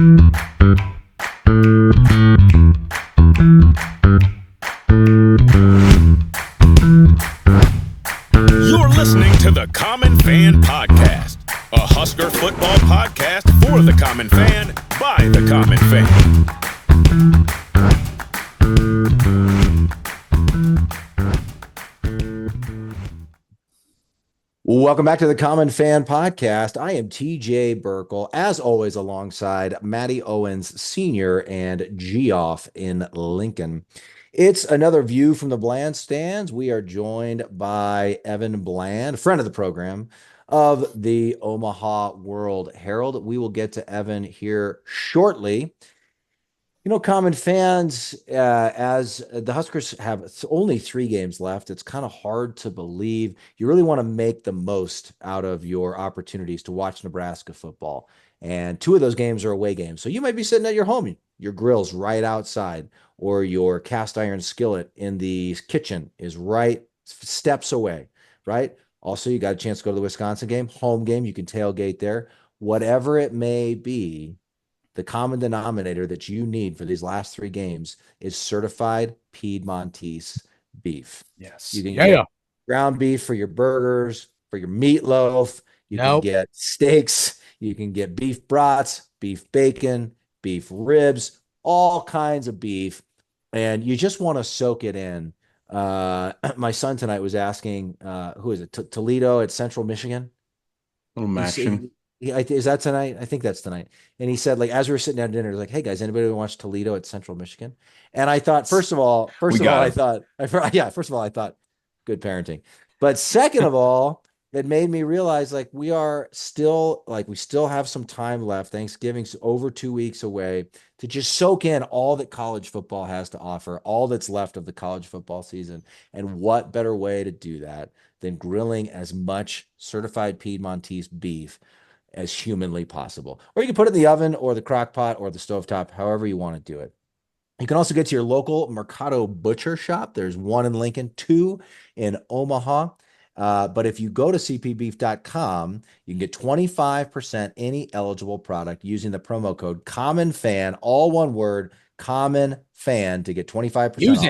You're listening to the Common Fan Podcast, a Husker football podcast for the common fan, by the common fan. Welcome back to the Common Fan Podcast. I am TJ Burkle, as always, alongside Matty Owens Sr. and Geoff in Lincoln. It's another view from the Blandstands. We are joined by Evan Bland, friend of the program, of the Omaha World Herald. We will get to Evan here shortly. You know, common fans, as the Huskers have only 3 games left, it's kind of hard to believe. You really want to make the most out of your opportunities to watch Nebraska football. And 2 of those games are away games. So you might be sitting at your home, your grill's right outside, or your cast iron skillet in the kitchen is right steps away, right? Also, you got a chance to go to the Wisconsin game, home game. You can tailgate there. Whatever it may be, the common denominator that you need for these last 3 games is certified Piedmontese beef. Yes. You can get ground beef for your burgers, for your meatloaf. You can get steaks. You can get beef brats, beef bacon, beef ribs, all kinds of beef. And you just want to soak it in. My son tonight was asking, who is it? Toledo at Central Michigan? Little action. Is that tonight? I think that's tonight. And he said, like, as we were sitting down at dinner, he was like, "Hey guys, anybody want to watch Toledo at Central Michigan?" And I thought, first of all, I thought, good parenting. But second of all, it made me realize, like, we still have some time left. Thanksgiving's over 2 weeks away, to just soak in all that college football has to offer, all that's left of the college football season. And what better way to do that than grilling as much certified Piedmontese beef as humanly possible. Or you can put it in the oven or the crock pot or the stovetop, however you want to do it. You can also get to your local Mercado butcher shop. There's 1 in Lincoln, 2 in Omaha. But if you go to cpbeef.com, you can get 25% any eligible product using the promo code COMMONFAN, all one word, COMMONFAN, to get 25% off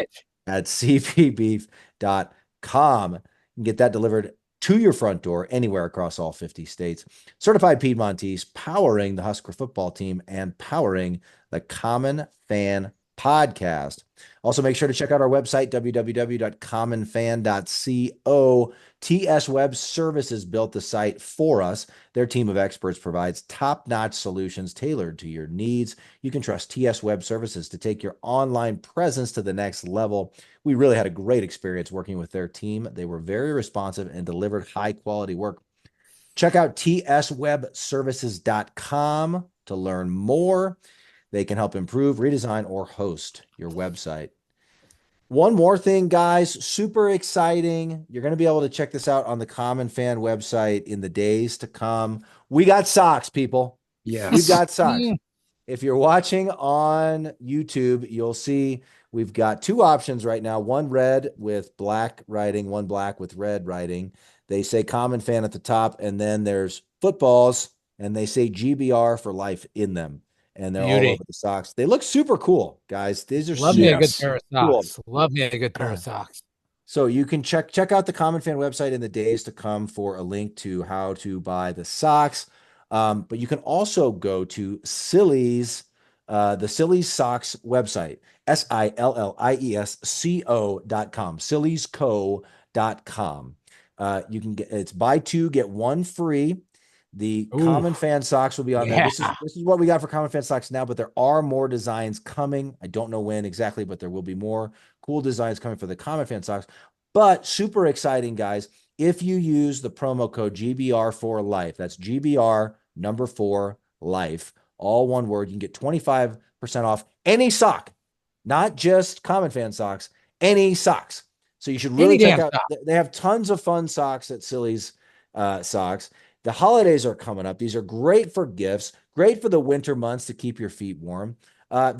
at cpbeef.com. You can get that delivered to your front door anywhere across all 50 states. Certified Piedmontese, powering the Husker football team and powering the Common Fan Podcast. Also, make sure to check out our website, www.commonfan.co. TS Web Services built the site for us. Their team of experts provides top-notch solutions tailored to your needs. You can trust TS Web Services to take your online presence to the next level. We really had a great experience working with their team. They were very responsive and delivered high-quality work. Check out tswebservices.com to learn more. They can help improve, redesign, or host your website. One more thing, guys, super exciting. You're going to be able to check this out on the Common Fan website in the days to come. We got socks, people. Yes. We've got socks. If you're watching on YouTube, you'll see we've got 2 options right now. One red with black writing, one black with red writing. They say Common Fan at the top, and then there's footballs, and they say GBR for life in them. And they're all over the socks. They look super cool, guys. These are Love me a good pair of socks. Cool. Love me a good pair of socks. So you can check out the Common Fan website in the days to come for a link to how to buy the socks. But you can also go to Silly's, the Silly's Socks website, SILLIESCO.com, SilliesCo.com. You can get, it's buy 2, get 1 free. The Common Fan socks will be on there. This is what we got for Common Fan socks now, but there are more designs coming. I don't know when exactly, but there will be more cool designs coming for the Common Fan socks. But super exciting, guys. If you use the promo code GBR4Life, that's GBR number 4 Life, all one word, you can get 25% off any sock, not just Common Fan socks, any socks. So you should really check out. They have tons of fun socks at Silly's Socks. The holidays are coming up. These are great for gifts, great for the winter months to keep your feet warm.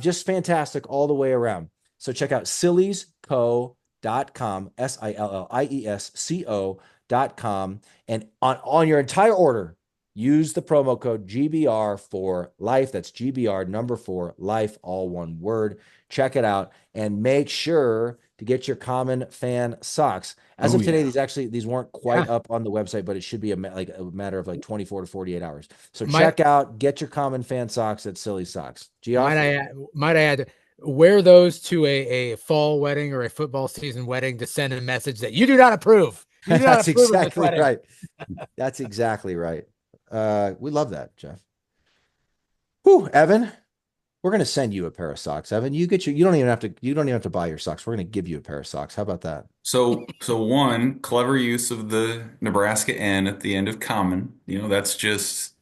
Just fantastic all the way around. So check out SilliesCo.com, SILLIESCO.com. And on your entire order, Use the promo code GBR for life. That's GBR number 4 life, all one word. Check it out and make sure to get your Common Fan socks. As of today, these weren't quite up on the website, but it should be a matter of like 24 to 48 hours. So check out, get your Common Fan socks at Silly Socks. Might I add, wear those to a fall wedding or a football season wedding to send a message that you do not approve. You do not That's approve exactly right. That's exactly right. We love that, Jeff. Whew, Evan, we're going to send you a pair of socks. Evan, you don't even have to buy your socks. We're going to give you a pair of socks. How about that? So one clever use of the Nebraska N at the end of common. That's just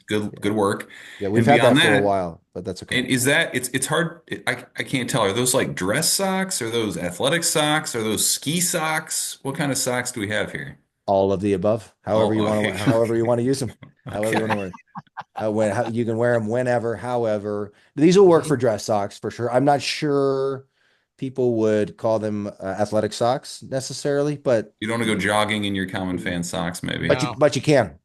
good work. Yeah, we've had that for a while, but that's okay. And is that it's hard? I can't tell. Are those like dress socks? Are those athletic socks? Are those ski socks? What kind of socks do we have here? All of the above. However you want to use them. However you want to wear them. You can wear them whenever. However, these will work for dress socks for sure. I'm not sure people would call them athletic socks necessarily, but you don't want to go jogging in your Common Fan socks, maybe. But you can.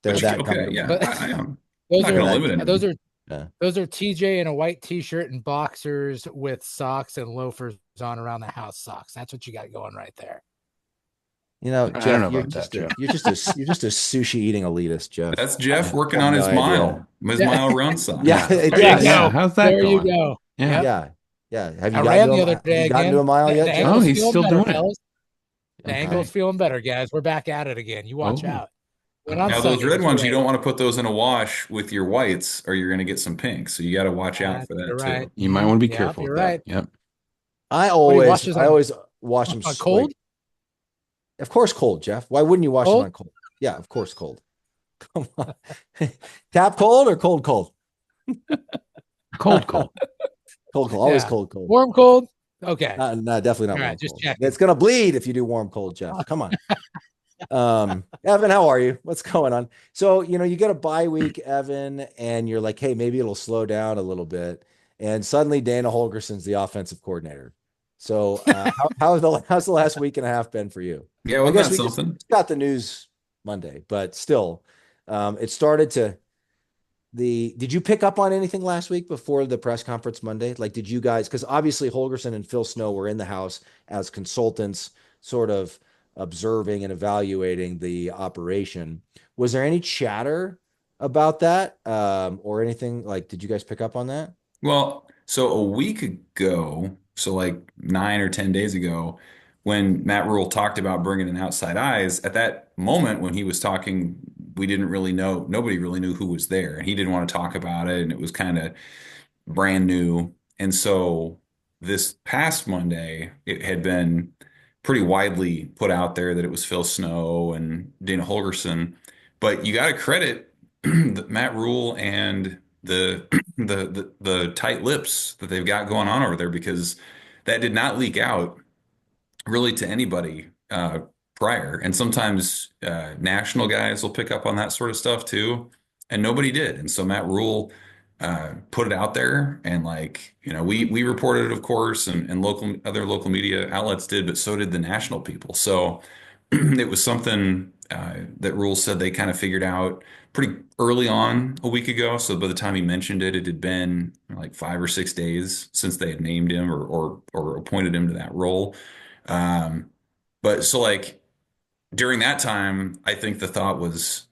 They're that okay. Yeah, I am. Those are TJ in a white t-shirt and boxers with socks and loafers on around the house socks. That's what you got going right there. Jeff, you're just a sushi eating elitist, Jeff. That's Jeff working on his mile run socks. Yeah. How's that going? There you go. Yeah. Have you gotten to a mile yet, Jeff? Oh, he's still doing it. The angle's feeling better, guys. We're back at it again. You watch out. Now, those red ones, you don't want to put those in a wash with your whites or you're going to get some pink. So you got to watch out for that too. You might want to be careful. You're right. Yep. I always wash them cold. Of course, cold, Jeff. Why wouldn't you wash them on cold? Yeah, of course, cold. Come on. Tap cold or cold? Cold. Cold. Always cold. Warm, cold. Okay. No, definitely not. All warm, right, just cold. check. It's gonna bleed if you do warm, cold, Jeff. Come on. Evan, how are you? What's going on? So, you get a bye week, Evan, and you're like, hey, maybe it'll slow down a little bit. And suddenly Dana Holgorsen's the offensive coordinator. So how's the last week and a half been for you? Yeah, well, that's something. Got the news Monday, but still, it started to did you pick up on anything last week before the press conference Monday? Like, did you guys, because obviously Holgorsen and Phil Snow were in the house as consultants, sort of observing and evaluating the operation. Was there any chatter about that or anything? Like, did you guys pick up on that? Well, so a week ago, so like 9 or 10 days ago, when Matt Rhule talked about bringing in outside eyes, at that moment when he was talking, we didn't really know, nobody really knew who was there. And he didn't want to talk about it. And it was kind of brand new. And so this past Monday, it had been pretty widely put out there that it was Phil Snow and Dana Holgorsen. But you got to credit Matt Rhule and the tight lips that they've got going on over there, because that did not leak out really to anybody prior. And sometimes national guys will pick up on that sort of stuff too, and nobody did. And so Matt Rhule put it out there, and we reported it, of course, and other local media outlets did, but so did the national people. So it was something that Rhule said they kind of figured out pretty early on a week ago. So by the time he mentioned it, it had been like 5 or 6 days since they had named him or appointed him to that role. But so during that time, I think the thought was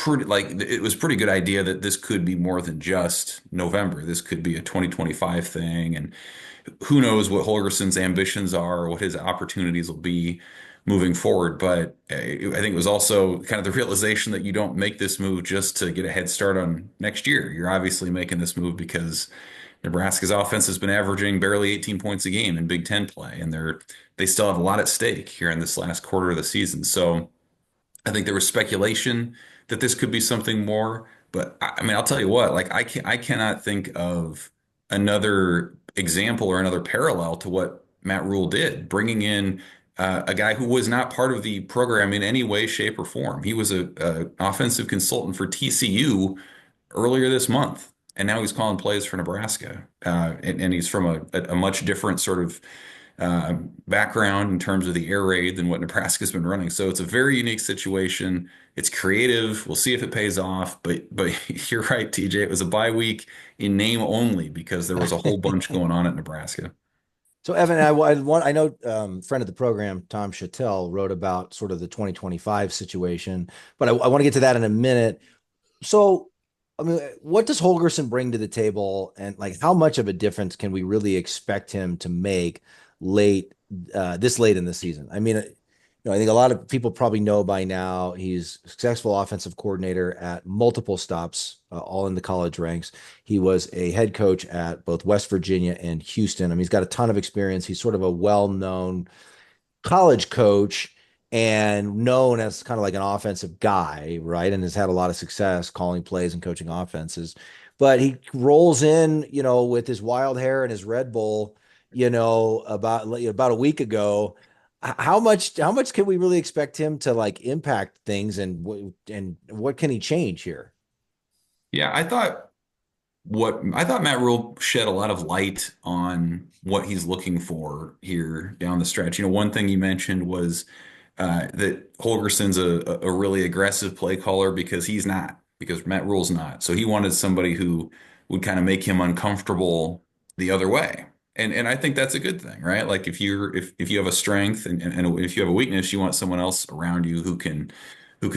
it was pretty good idea that this could be more than just November. This could be a 2025 thing. And who knows what Holgorsen's ambitions are or what his opportunities will be moving forward. But I think it was also kind of the realization that you don't make this move just to get a head start on next year. You're obviously making this move because Nebraska's offense has been averaging barely 18 points a game in Big Ten play, and they still have a lot at stake here in this last quarter of the season. So I think there was speculation that this could be something more, but I mean, I'll tell you what, I cannot think of another example or another parallel to what Matt Rhule did, bringing in a guy who was not part of the program in any way, shape, or form. He was a offensive consultant for TCU earlier this month, and now he's calling plays for Nebraska. And he's from a much different sort of background in terms of the air raid than what Nebraska's been running. So it's a very unique situation. It's creative. We'll see if it pays off. But you're right, TJ. It was a bye week in name only because there was a whole bunch going on at Nebraska. So Evan, I know friend of the program, Tom Chattel, wrote about sort of the 2025 situation, but I want to get to that in a minute. So, I mean, what does Holgorsen bring to the table, and like how much of a difference can we really expect him to make this late in the season? I mean, I think a lot of people probably know by now he's a successful offensive coordinator at multiple stops, all in the college ranks. He was a head coach at both West Virginia and Houston. I mean, he's got a ton of experience. He's sort of a well-known college coach and known as kind of like an offensive guy, right? And has had a lot of success calling plays and coaching offenses. But he rolls in, with his wild hair and his Red Bull, about a week ago. How much can we really expect him to like impact things, and what can he change here? Yeah, I thought Matt Rhule shed a lot of light on what he's looking for here down the stretch. One thing you mentioned was that Holgorsen's a really aggressive play caller because Matt Rhule's not. So he wanted somebody who would kind of make him uncomfortable the other way. And I think that's a good thing, right? Like if you have a strength and if you have a weakness, you want someone else around you who can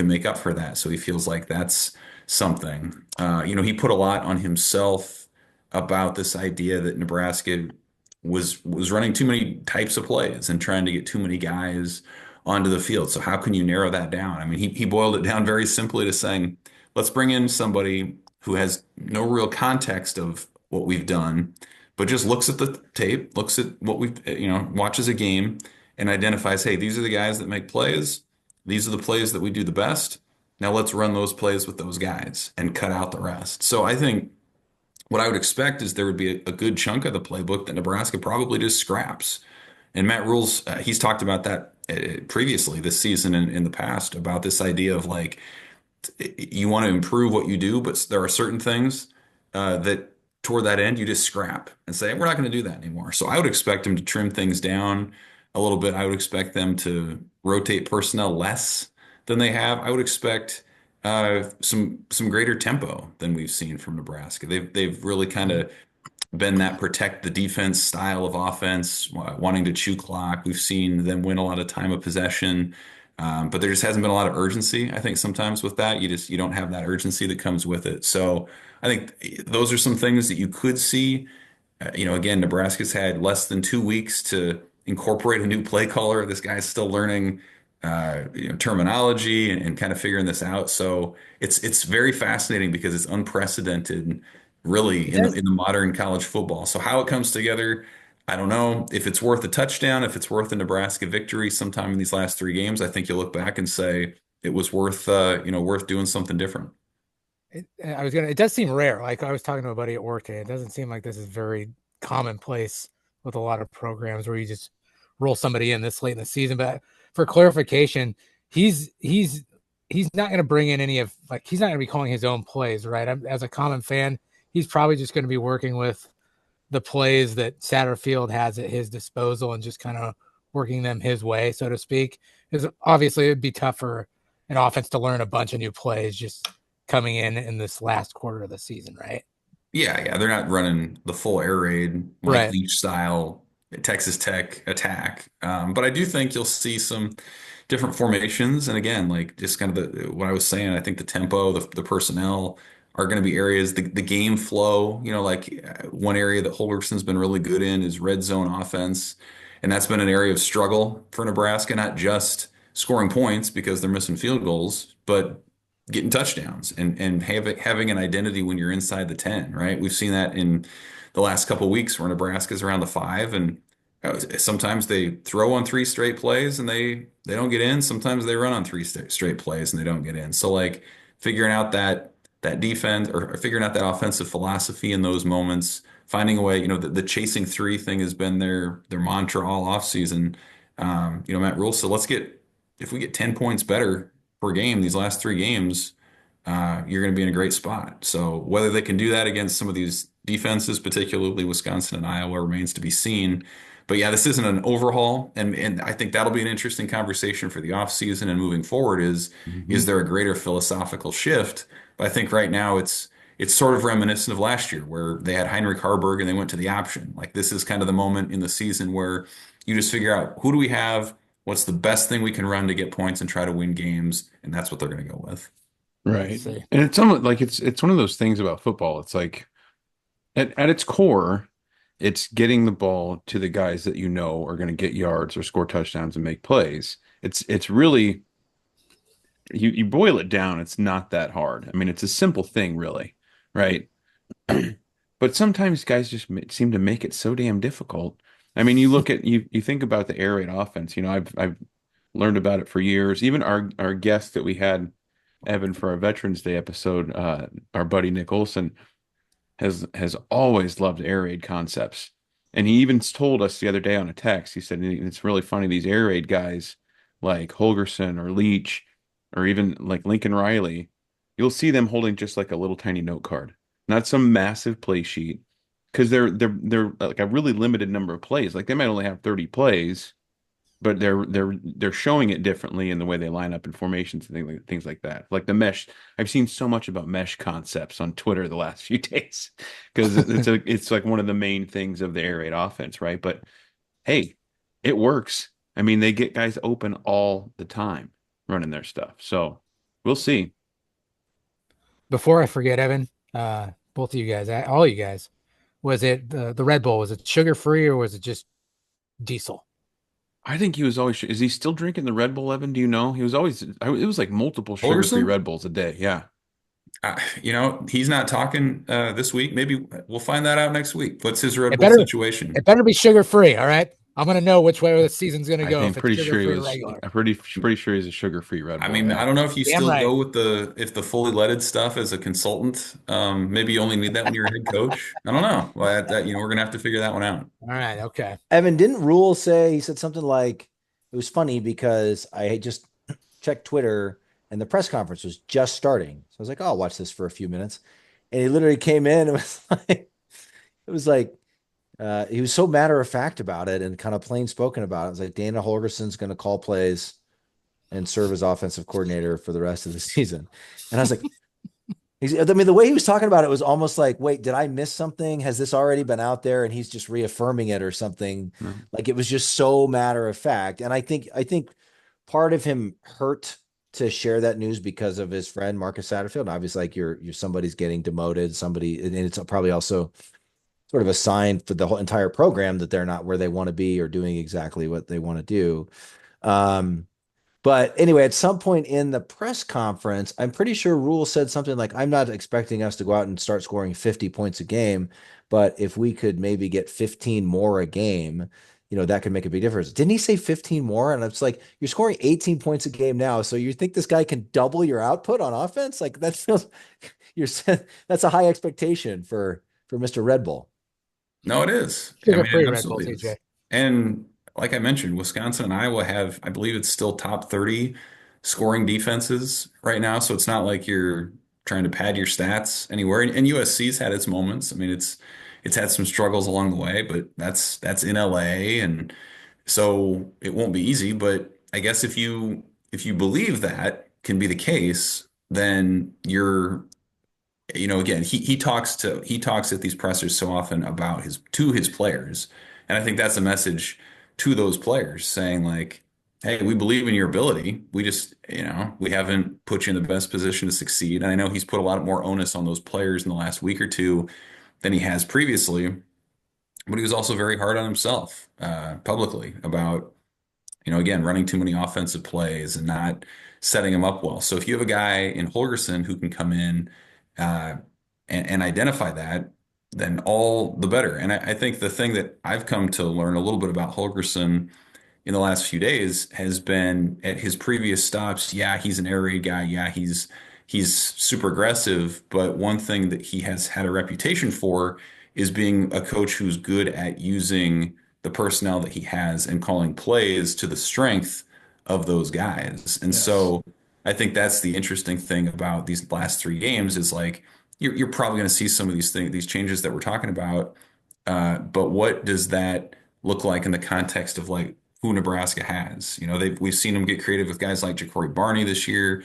make up for that. So he feels like that's something. He put a lot on himself about this idea that Nebraska was running too many types of plays and trying to get too many guys onto the field. So how can you narrow that down? I mean, he boiled it down very simply to saying, let's bring in somebody who has no real context of what we've done, but just looks at the tape, looks at what watches a game and identifies, hey, these are the guys that make plays. These are the plays that we do the best. Now let's run those plays with those guys and cut out the rest. So I think what I would expect is there would be a good chunk of the playbook that Nebraska probably just scraps. And Matt Rhule's, he's talked about that previously this season and in the past about this idea of like, you want to improve what you do, but there are certain things that toward that end, you just scrap and say, we're not going to do that anymore. So I would expect them to trim things down a little bit. I would expect them to rotate personnel less than they have. I would expect some greater tempo than we've seen from Nebraska. They've really kind of been that protect the defense style of offense, wanting to chew clock. We've seen them win a lot of time of possession. But there just hasn't been a lot of urgency. I think sometimes with that, you don't have that urgency that comes with it. So I think those are some things that you could see. Again, Nebraska's had less than 2 weeks to incorporate a new play caller. This guy's still learning, terminology and kind of figuring this out. So it's very fascinating because it's unprecedented, really, in the modern college football. So how it comes together, I don't know. If it's worth a touchdown, if it's worth a Nebraska victory sometime in these last 3 games, I think you'll look back and say it was worth doing something different. It does seem rare. Like I was talking to a buddy at work today. It doesn't seem like this is very commonplace with a lot of programs where you just roll somebody in this late in the season. But for clarification, he's not going to bring in he's not going to be calling his own plays, right? As a common fan, he's probably just going to be working with the plays that Satterfield has at his disposal and just kind of working them his way, so to speak. Because obviously it'd be tough for an offense to learn a bunch of new plays just coming in this last quarter of the season, right? Yeah. They're not running the full air raid, right. Leach style Texas Tech attack. But I do think you'll see some different formations. And again, like just kind of what I was saying, I think the tempo, the personnel are going to be areas, the game flow, one area that Holgorsen's been really good in is red zone offense. And that's been an area of struggle for Nebraska, not just scoring points because they're missing field goals, but getting touchdowns and having an identity when you're inside the 10, right? We've seen that in the last couple of weeks where Nebraska's around the 5, and sometimes they throw on 3 straight plays and they don't get in. Sometimes they run on 3 straight plays and they don't get in. So like figuring out that defense or figuring out that offensive philosophy in those moments, finding a way, the chasing 3 thing has been their mantra all offseason. Matt Rhule said, if we get 10 points better per game these last 3 games, you're going to be in a great spot. So whether they can do that against some of these defenses, particularly Wisconsin and Iowa, remains to be seen. But yeah, this isn't an overhaul, and I think that'll be an interesting conversation for the offseason and moving forward is there a greater philosophical shift? But I think right now it's sort of reminiscent of last year where they had Heinrich Harburg and they went to the option. Like this is kind of the moment in the season where you just figure out who do we have, what's the best thing we can run to get points and try to win games, and that's what they're going to go with. Right. And it's almost like it's one of those things about football. It's like at its core, it's getting the ball to the guys that you know are going to get yards or score touchdowns and make plays. It's really you boil it down, it's not that hard. I mean, it's a simple thing, really, right? But sometimes guys just seem to make it so damn difficult. I mean, you think about the air raid offense. You know, I've learned about it for years. Even our guest that we had, Evan, for our Veterans Day episode, our buddy Nick Olson has always loved air raid concepts. And he even told us the other day on a text, he said it's really funny, these air raid guys like Holgorsen or Leach or even like Lincoln Riley, you'll see them holding just like a little tiny note card, not some massive play sheet, because they're like a really limited number of plays. Like they might only have 30 plays, but they're showing it differently in the way they line up in formations and things like that. Like the mesh, I've seen so much about mesh concepts on Twitter the last few days because it's like one of the main things of the air raid offense, right? But hey, it works. I mean, they get guys open all the time running their stuff. So we'll see. Before I forget, Evan, both of you guys, all you guys, was it the Red Bull? Was it sugar free or was it just diesel? I think he was always. Is he still drinking the Red Bull, Evan? Do you know? He was always. It was like multiple sugar-free Holgorsen? Red Bulls a day. Yeah. He's not talking this week. Maybe we'll find that out next week. What's his Red It Bull better situation? it better be sugar free. All right, I'm gonna know which way the season's gonna go. I'm If pretty it's sure he sugar-free or was. regular. I'm pretty sure he's a sugar-free Red I Bull. mean, Yeah. I don't know if you Damn still right. go with the fully leaded stuff as a consultant. Maybe you only need that when you're a head coach. I don't know. Well, we're gonna have to figure that one out. All right, okay. Evan, didn't Rhule say, he said something like, it was funny because I had just checked Twitter and the press conference was just starting. So I was like, oh, I'll watch this for a few minutes. And he literally came in and it was like he was so matter of fact about it and kind of plain spoken about it. It was like Dana Holgorsen's going to call plays and serve as offensive coordinator for the rest of the season. And I was like, I mean, the way he was talking about it was almost like, wait, did I miss something? Has this already been out there? And he's just reaffirming it or something. No. Like it was just so matter of fact. And I think part of him hurt to share that news because of his friend Marcus Satterfield. And obviously, like you're somebody's getting demoted, somebody, and it's probably also sort of a sign for the whole entire program that they're not where they want to be or doing exactly what they want to do. But anyway, at some point in the press conference, I'm pretty sure Rhule said something like, I'm not expecting us to go out and start scoring 50 points a game, but if we could maybe get 15 more a game, that could make a big difference. Didn't he say 15 more? And it's like, you're scoring 18 points a game now. So you think this guy can double your output on offense? Like that feels, that's a high expectation for Mr. Red Bull. No, it is. I mean, it absolutely is. And like I mentioned, Wisconsin and Iowa have, I believe it's still top 30 scoring defenses right now. So it's not like you're trying to pad your stats anywhere. And USC's had its moments. I mean, it's had some struggles along the way, but that's in LA, and so it won't be easy. But I guess if you believe that can be the case, then you're again, he talks at these pressers so often about his players. And I think that's a message to those players saying like, hey, we believe in your ability. We just, we haven't put you in the best position to succeed. And I know he's put a lot more onus on those players in the last week or two than he has previously, but he was also very hard on himself publicly about, again, running too many offensive plays and not setting them up well. So if you have a guy in Holgorsen who can come in uh, and identify that, then all the better. And I think the thing that I've come to learn a little bit about Holgorsen in the last few days has been at his previous stops. Yeah, he's an air raid guy. Yeah, he's super aggressive. But one thing that he has had a reputation for is being a coach who's good at using the personnel that he has and calling plays to the strength of those guys. And Yes. so I think that's the interesting thing about these last three games is like you're probably going to see some of these changes that we're talking about. But what does that look like in the context of like who Nebraska has. We've seen them get creative with guys like Ja'Cory Barney this year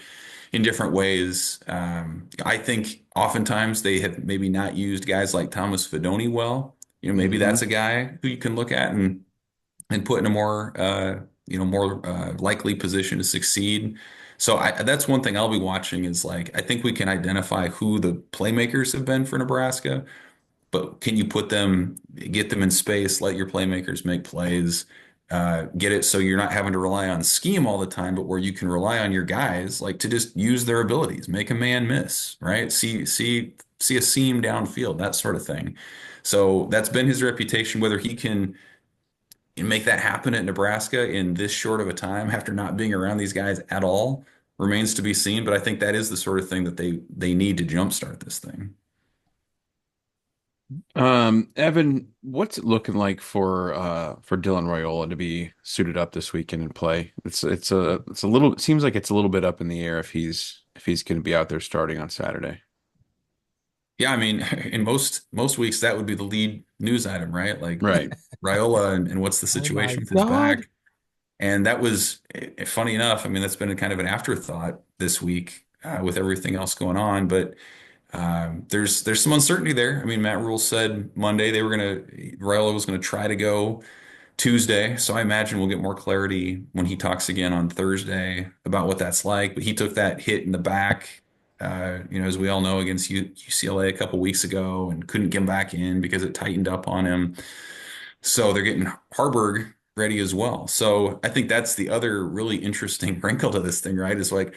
in different ways. I think oftentimes they have maybe not used guys like Thomas Fidone well. Maybe Hmm. that's a guy who you can look at and put in a more more likely position to succeed. So that's one thing I'll be watching is like I think we can identify who the playmakers have been for Nebraska, but can you get them in space, let your playmakers make plays, get it so you're not having to rely on scheme all the time, but where you can rely on your guys like to just use their abilities, make a man miss, right? See a seam downfield, that sort of thing. So that's been his reputation. Whether he can make that happen at Nebraska in this short of a time after not being around these guys at all remains to be seen. But I think that is the sort of thing that they need to jumpstart this thing. Evan, what's it looking like for Dylan Raiola to be suited up this weekend and play? It's a little, it seems like it's a little bit up in the air if he's going to be out there starting on Saturday. Yeah, I mean, in most weeks that would be the lead news item, right? Like Right. Raiola and what's the Oh my situation with his God. back. And that was funny enough. I mean, that's been a kind of an afterthought this week with everything else going on. But there's some uncertainty there. I mean, Matt Rhule said Monday Raiola was gonna try to go Tuesday. So I imagine we'll get more clarity when he talks again on Thursday about what that's like. But he took that hit in the back, as we all know, against UCLA a couple weeks ago and couldn't get back in because it tightened up on him. So they're getting Harburg ready as well. So I think that's the other really interesting wrinkle to this thing, right? Is like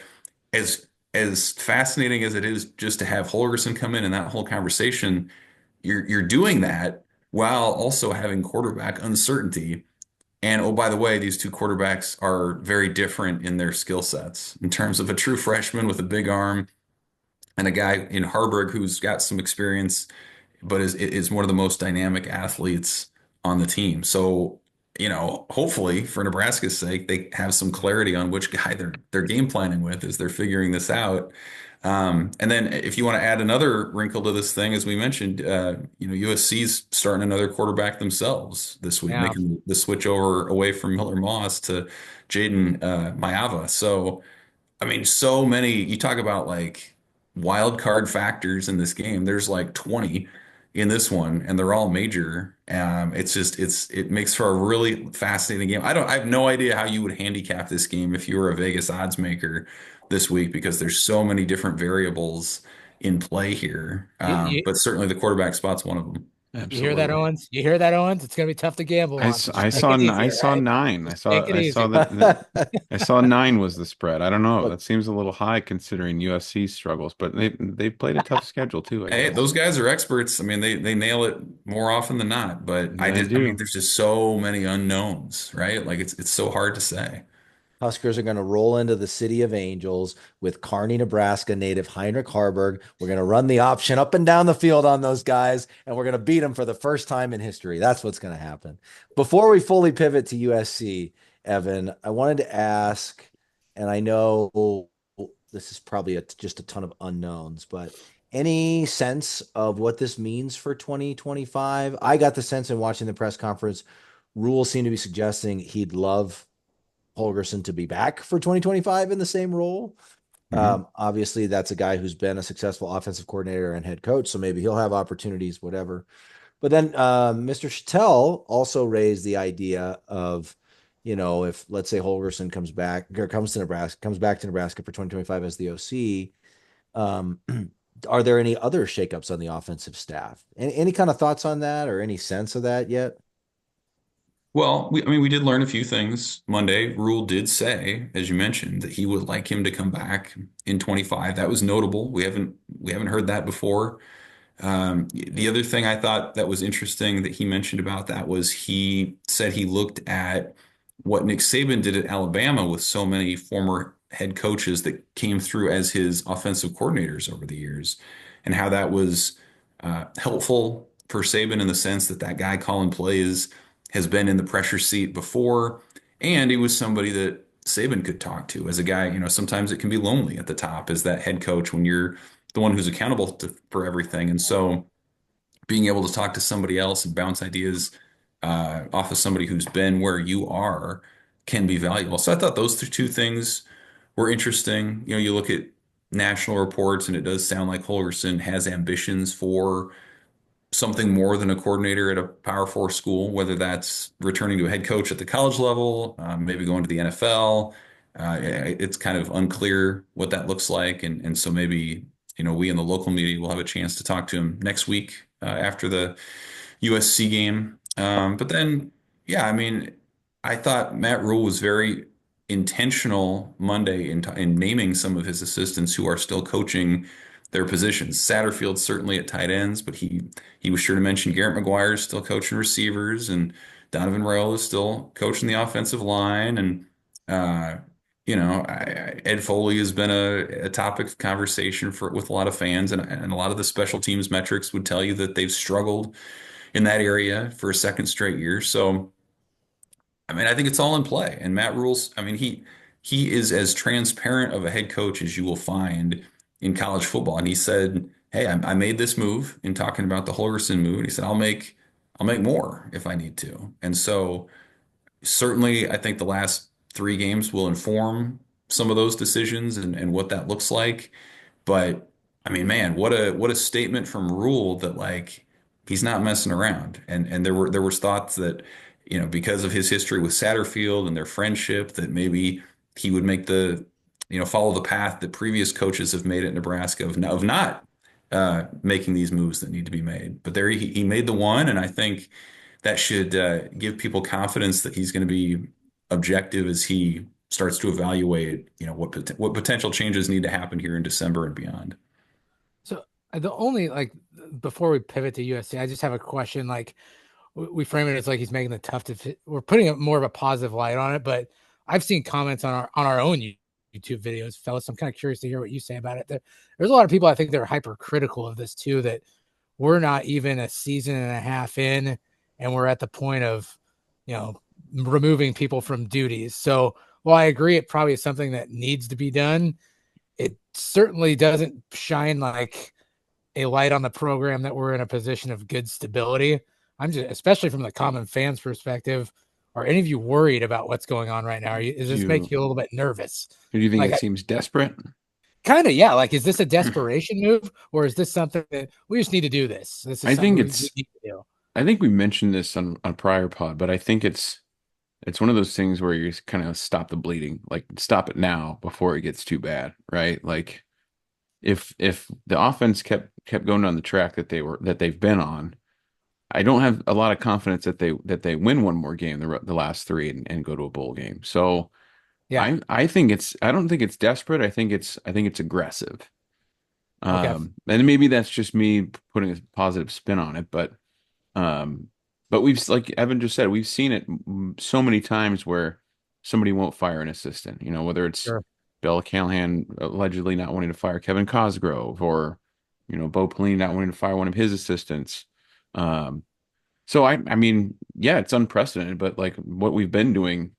as as fascinating as it is just to have Holgorsen come in and that whole conversation, you're doing that while also having quarterback uncertainty. And oh, by the way, these two quarterbacks are very different in their skill sets in terms of a true freshman with a big arm and a guy in Harburg who's got some experience but is one of the most dynamic athletes on the team. So, hopefully for Nebraska's sake, they have some clarity on which guy they're game planning with as they're figuring this out. And then if you want to add another wrinkle to this thing, as we mentioned, USC's starting another quarterback themselves this week, Yeah. making the switch over away from Miller Moss to Jaden Mayava. So I mean, so many, you talk about like wild card factors in this game. There's like 20 in this one, and they're all major. It makes for a really fascinating game. I have no idea how you would handicap this game if you were a Vegas odds maker this week because there's so many different variables in play here. You, you, But certainly the quarterback spot's one of them. you hear that, Absolutely. Owens? You hear that, Owens? It's gonna be tough to gamble on. So I just take saw it easy, I all saw right? nine. Just take it I saw easy. I saw nine was the spread. I don't know. Look, That seems a little high considering USC struggles, but they played a tough schedule too, I Hey, guess. those guys are experts. I mean, they nail it more often than not. But Yeah, I I mean, do. there's just so many unknowns, right? Like it's so hard to say. Huskers are going to roll into the City of Angels with Kearney, Nebraska native Heinrich Harburg. We're going to run the option up and down the field on those guys, and we're going to beat them for the first time in history. That's what's going to happen. Before we fully pivot to USC, Evan, I wanted to ask, and I know this is probably just a ton of unknowns, but any sense of what this means for 2025? I got the sense in watching the press conference, Rhule seemed to be suggesting he'd love Holgorsen to be back for 2025 in the same role. Mhm. Obviously, that's a guy who's been a successful offensive coordinator and head coach, so maybe he'll have opportunities, whatever. But then Mr. Chattel also raised the idea of, if let's say Holgorsen comes back or comes back to Nebraska for 2025 as the OC, um, are there any other shakeups on the offensive staff? Any kind of thoughts on that or any sense of that yet? Well, I mean, we did learn a few things Monday. Rule did say, as you mentioned, that he would like him to come back in 25. That was notable. We haven't heard that before. The other thing I thought that was interesting that he mentioned about that was he said he looked at what Nick Saban did at Alabama with so many former head coaches that came through as his offensive coordinators over the years, and how that was helpful for Saban in the sense that that guy calling plays has been in the pressure seat before, and he was somebody that Saban could talk to as a guy. Sometimes it can be lonely at the top as that head coach when you're the one who's accountable for everything. And so being able to talk to somebody else and bounce ideas off of somebody who's been where you are can be valuable. So I thought those two things were interesting. You know, you look at national reports, and it does sound like Holgorsen has ambitions for something more than a coordinator at a Power Four school, whether that's returning to a head coach at the college level, maybe going to the NFL. It's kind of unclear what that looks like, and so maybe we in the local media will have a chance to talk to him next week after the USC game. But then, yeah, I mean, I thought Matt Rhule was very intentional Monday in naming some of his assistants who are still coaching their positions. Satterfield certainly at tight ends, but he was sure to mention Garrett McGuire is still coaching receivers, and Donovan Rhule is still coaching the offensive line, and Ed Foley has been a topic of conversation with a lot of fans, and a lot of the special teams metrics would tell you that they've struggled in that area for a second straight year. So, I mean, I think it's all in play. And Matt Rule's, I mean, he is as transparent of a head coach as you will find in college football. And he said, "Hey, I made this move," in talking about the Holgorsen move. And he said, "I'll make more if I need to." And so, certainly, I think the last three games will inform some of those decisions and what that looks like. But I mean, man, what a statement from Rule that like he's not messing around. And there was thoughts that, because of his history with Satterfield and their friendship, that maybe he would make follow the path that previous coaches have made at Nebraska of not making these moves that need to be made. But there he made the one, and I think that should give people confidence that he's going to be objective as he starts to evaluate, what potential changes need to happen here in December and beyond. So the only before we pivot to USC, I just have a question. Like we frame it as like he's making the tough we're putting more of a positive light on it, but I've seen comments on our own YouTube videos, fellas. I'm kind of curious to hear what you say about it. There's a lot of people I think they're hypercritical of this too, that we're not even a season and a half in, and we're at the point of, removing people from duties. So while I agree it probably is something that needs to be done, it certainly doesn't shine like a light on the program that we're in a position of good stability. I'm just, especially from the common fans perspective, are any of you worried about what's going on right now? Does this make you a little bit nervous? Do you think it seems desperate? Kind of, yeah. Like, is this a desperation move, or is this something that we just need to do this? This is I think we it's, need to do. I think we mentioned this on a prior pod, but I think it's one of those things where you just kind of stop the bleeding, like stop it now before it gets too bad, right? Like if the offense kept going down the track that they've been on, I don't have a lot of confidence that they win one more game, the last three, and go to a bowl game. So Yeah. I don't think it's desperate. I think it's aggressive. Okay. And maybe that's just me putting a positive spin on it, but we've, like Evan just said, we've seen it so many times where somebody won't fire an assistant, whether it's Sure. Bill Callahan allegedly not wanting to fire Kevin Cosgrove, or, Bo Pelini not wanting to fire one of his assistants. So I mean, yeah, it's unprecedented, but like what we've been doing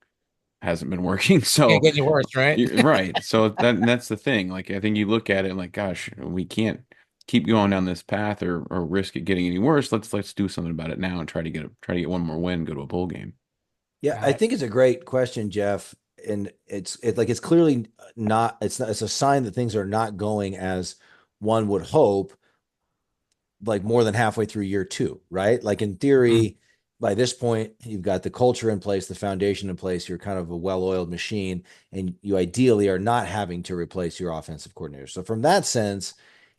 hasn't been working. So Can't get any worse, right? right. So that's the thing. Like, I think you look at it and like, gosh, we can't keep going down this path or risk it getting any worse. Let's do something about it now and try to get one more win, go to a bowl game. Yeah, I think it's a great question, Jeff. And it's clearly not, it's a sign that things are not going as one would hope, like more than halfway through year two, right? Like in theory, by this point, you've got the culture in place, the foundation in place, you're kind of a well-oiled machine, and you ideally are not having to replace your offensive coordinator. So from that sense,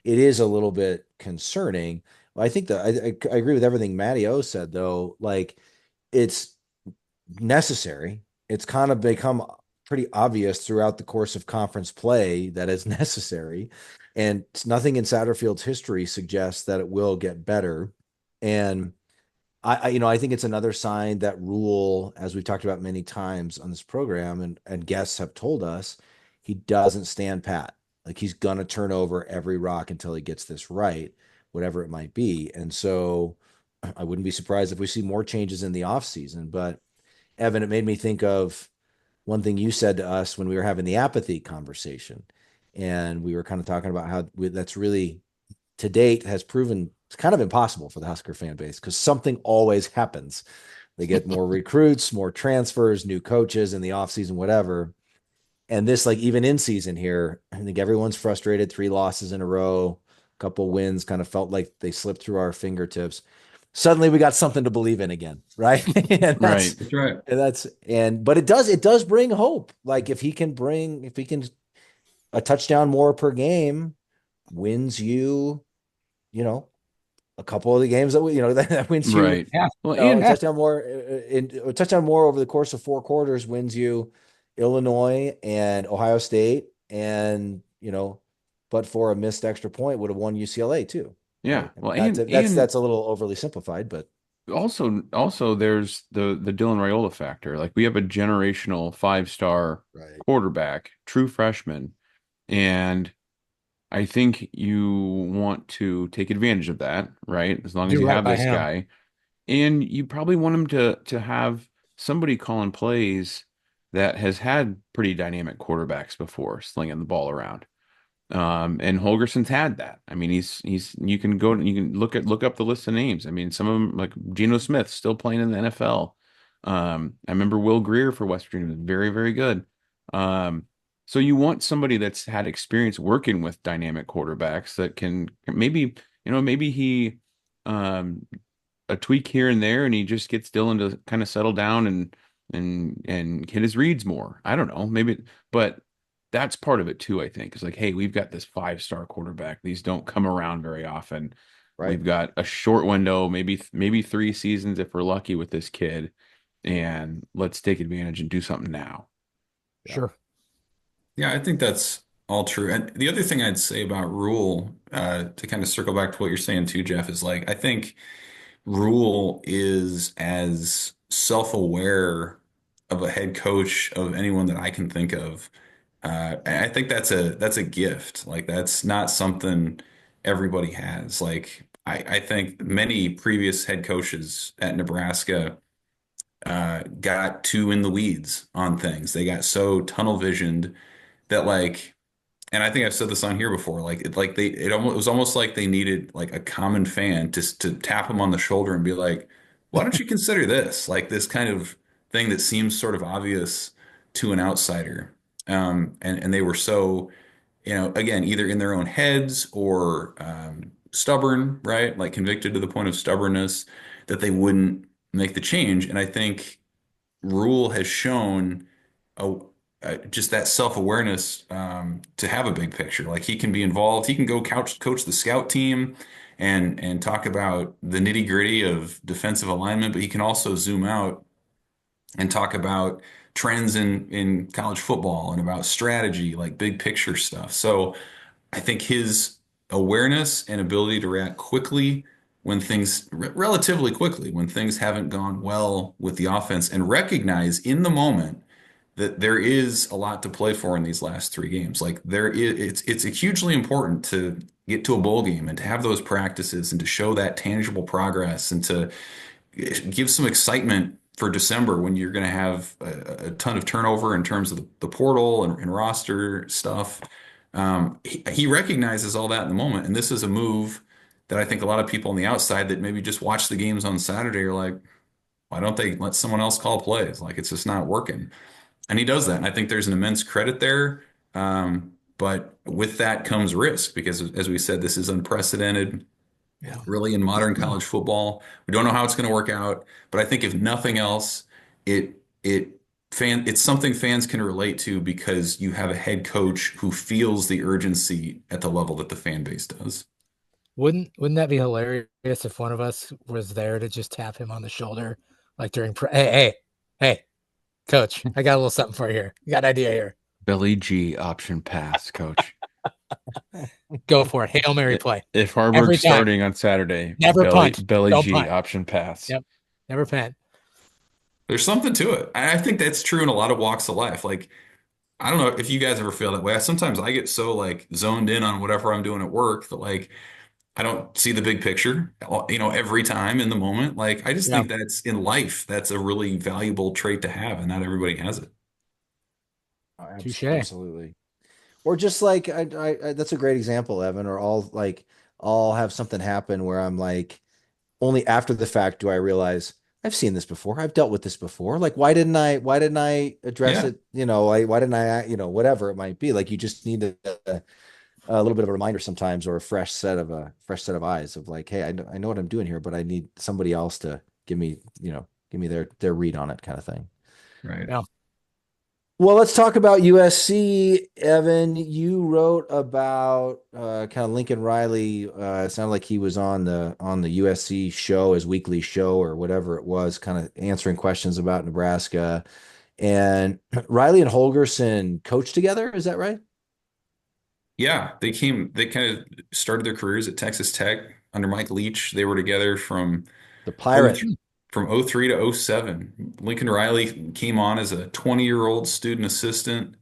it is a little bit concerning. I think that I agree with everything Matty O said, though. Like, it's necessary. It's kind of become pretty obvious throughout the course of conference play that it's necessary. And nothing in Satterfield's history suggests that it will get better. And I think it's another sign that Rhule, as we've talked about many times on this program, and guests have told us, he doesn't stand pat. Like, he's gonna turn over every rock until he gets this right, whatever it might be. And so I wouldn't be surprised if we see more changes in the offseason. But Evan, it made me think of one thing you said to us when we were having the apathy conversation. And we were kind of talking about how that's really, to date, has proven it's kind of impossible for the Husker fan base, because something always happens They get more recruits, more transfers, new coaches in the offseason, whatever. And this, like, even in season here, I think everyone's frustrated. 3 losses in a row, a couple wins, kind of felt like they slipped through our fingertips. Suddenly we got something to believe in again, right? And Right. That's right. but it does bring hope. Like if he can a touchdown more per game, wins you, a couple of the games that wins you, Right. Yeah. Well, a and touchdown more over the course of 4 quarters wins you Illinois and Ohio State, and but for a missed extra point would have won UCLA too. yeah. Right? Well, That's a little overly simplified, but also there's the Dylan Raiola factor. Like we have a generational 5-star right. quarterback, true freshman, and I think you want to take advantage of that, right? As long as Do you right have by this him. guy, and you probably want him to have somebody calling plays that has had pretty dynamic quarterbacks before, slinging the ball around. And Holgersen's had that. I mean, he's you can look up the list of names. I mean, some of them like Geno Smith still playing in the NFL. I remember Will Greer for West Virginia was very, very good. So you want somebody that's had experience working with dynamic quarterbacks that can maybe he um a tweak here and there and he just gets Dylan to kind of settle down and hit his reads more. I don't know, maybe, but that's part of it too, I think. It's like, hey, we've got this 5-star quarterback. These don't come around very often. Right. We've got a short window, maybe 3 seasons if we're lucky with this kid, and let's take advantage and do something now. Sure. Yeah, I think that's all true. And the other thing I'd say about Rhule, to kind of circle back to what you're saying too, Jeff, is like I think Rhule is as self-aware of a head coach of anyone that I can think of. And I think that's a gift. Like that's not something everybody has. Like I think many previous head coaches at Nebraska got too in the weeds on things. They got so tunnel visioned that like, and I think I've said this on here before, like it was almost like they needed like a common fan to tap them on the shoulder and be like, why don't you consider this? Like this kind of thing that seems sort of obvious to an outsider. And they were so, again, either in their own heads or stubborn, right? Like convicted to the point of stubbornness that they wouldn't make the change. And I think Rhule has shown a, just that self-awareness to have a big picture. Like he can be involved. He can go coach the scout team and talk about the nitty-gritty of defensive alignment, but he can also zoom out and talk about trends in college football and about strategy, like big picture stuff. So I think his awareness and ability to react quickly when things, relatively quickly, when things haven't gone well with the offense and recognize in the moment that there is a lot to play for in these last 3 games. Like it's hugely important to get to a bowl game and to have those practices and to show that tangible progress and to give some excitement for December when you're going to have a ton of turnover in terms of the portal and roster stuff. He recognizes all that in the moment, and this is a move that I think a lot of people on the outside that maybe just watch the games on Saturday are like, why don't they let someone else call plays? Like it's just not working. And he does that. And I think there's an immense credit there. But with that comes risk because, as we said, this is unprecedented, Yeah. really, in modern college football. We don't know how it's going to work out. But I think if nothing else, it's something fans can relate to because you have a head coach who feels the urgency at the level that the fan base does. Wouldn't that be hilarious if one of us was there to just tap him on the shoulder, like during hey, coach, I got a little something for you here. You got an idea here. Belly G option pass, coach. Go for it. Hail Mary play. If Every Harburg's time. starting on Saturday, Never punt. Belly Don't G punt. option pass. Yep. Never punt. There's something to it. I think that's true in a lot of walks of life. Like, I don't know if you guys ever feel that way. Sometimes I get so like zoned in on whatever I'm doing at work that like I don't see the big picture, every time in the moment. Like, I just Yeah. think that's in life, that's a really valuable trait to have, and not everybody has it. Touche. Absolutely. Or just like that's a great example, Evan. Or I'll have something happen where I'm like, only after the fact do I realize, I've seen this before. I've dealt with this before. Like, why didn't I address Yeah, it? Like, why didn't I, whatever it might be. Like, you just need a little bit of a reminder sometimes, or a fresh set of eyes of like, hey, I know what I'm doing here, but I need somebody else to give me their read on it kind of thing. right. Yeah. Well, let's talk about USC. Evan, you wrote about kind of Lincoln Riley. It sounded like he was on the USC show, his weekly show or whatever it was, kind of answering questions about Nebraska. And Riley and Holgorsen coached together. Is that right? Yeah, they kind of started their careers at Texas Tech under Mike Leach. They were together from The oh Pirate. from '03 to '07. Lincoln Riley came on as a 20-year-old student assistant.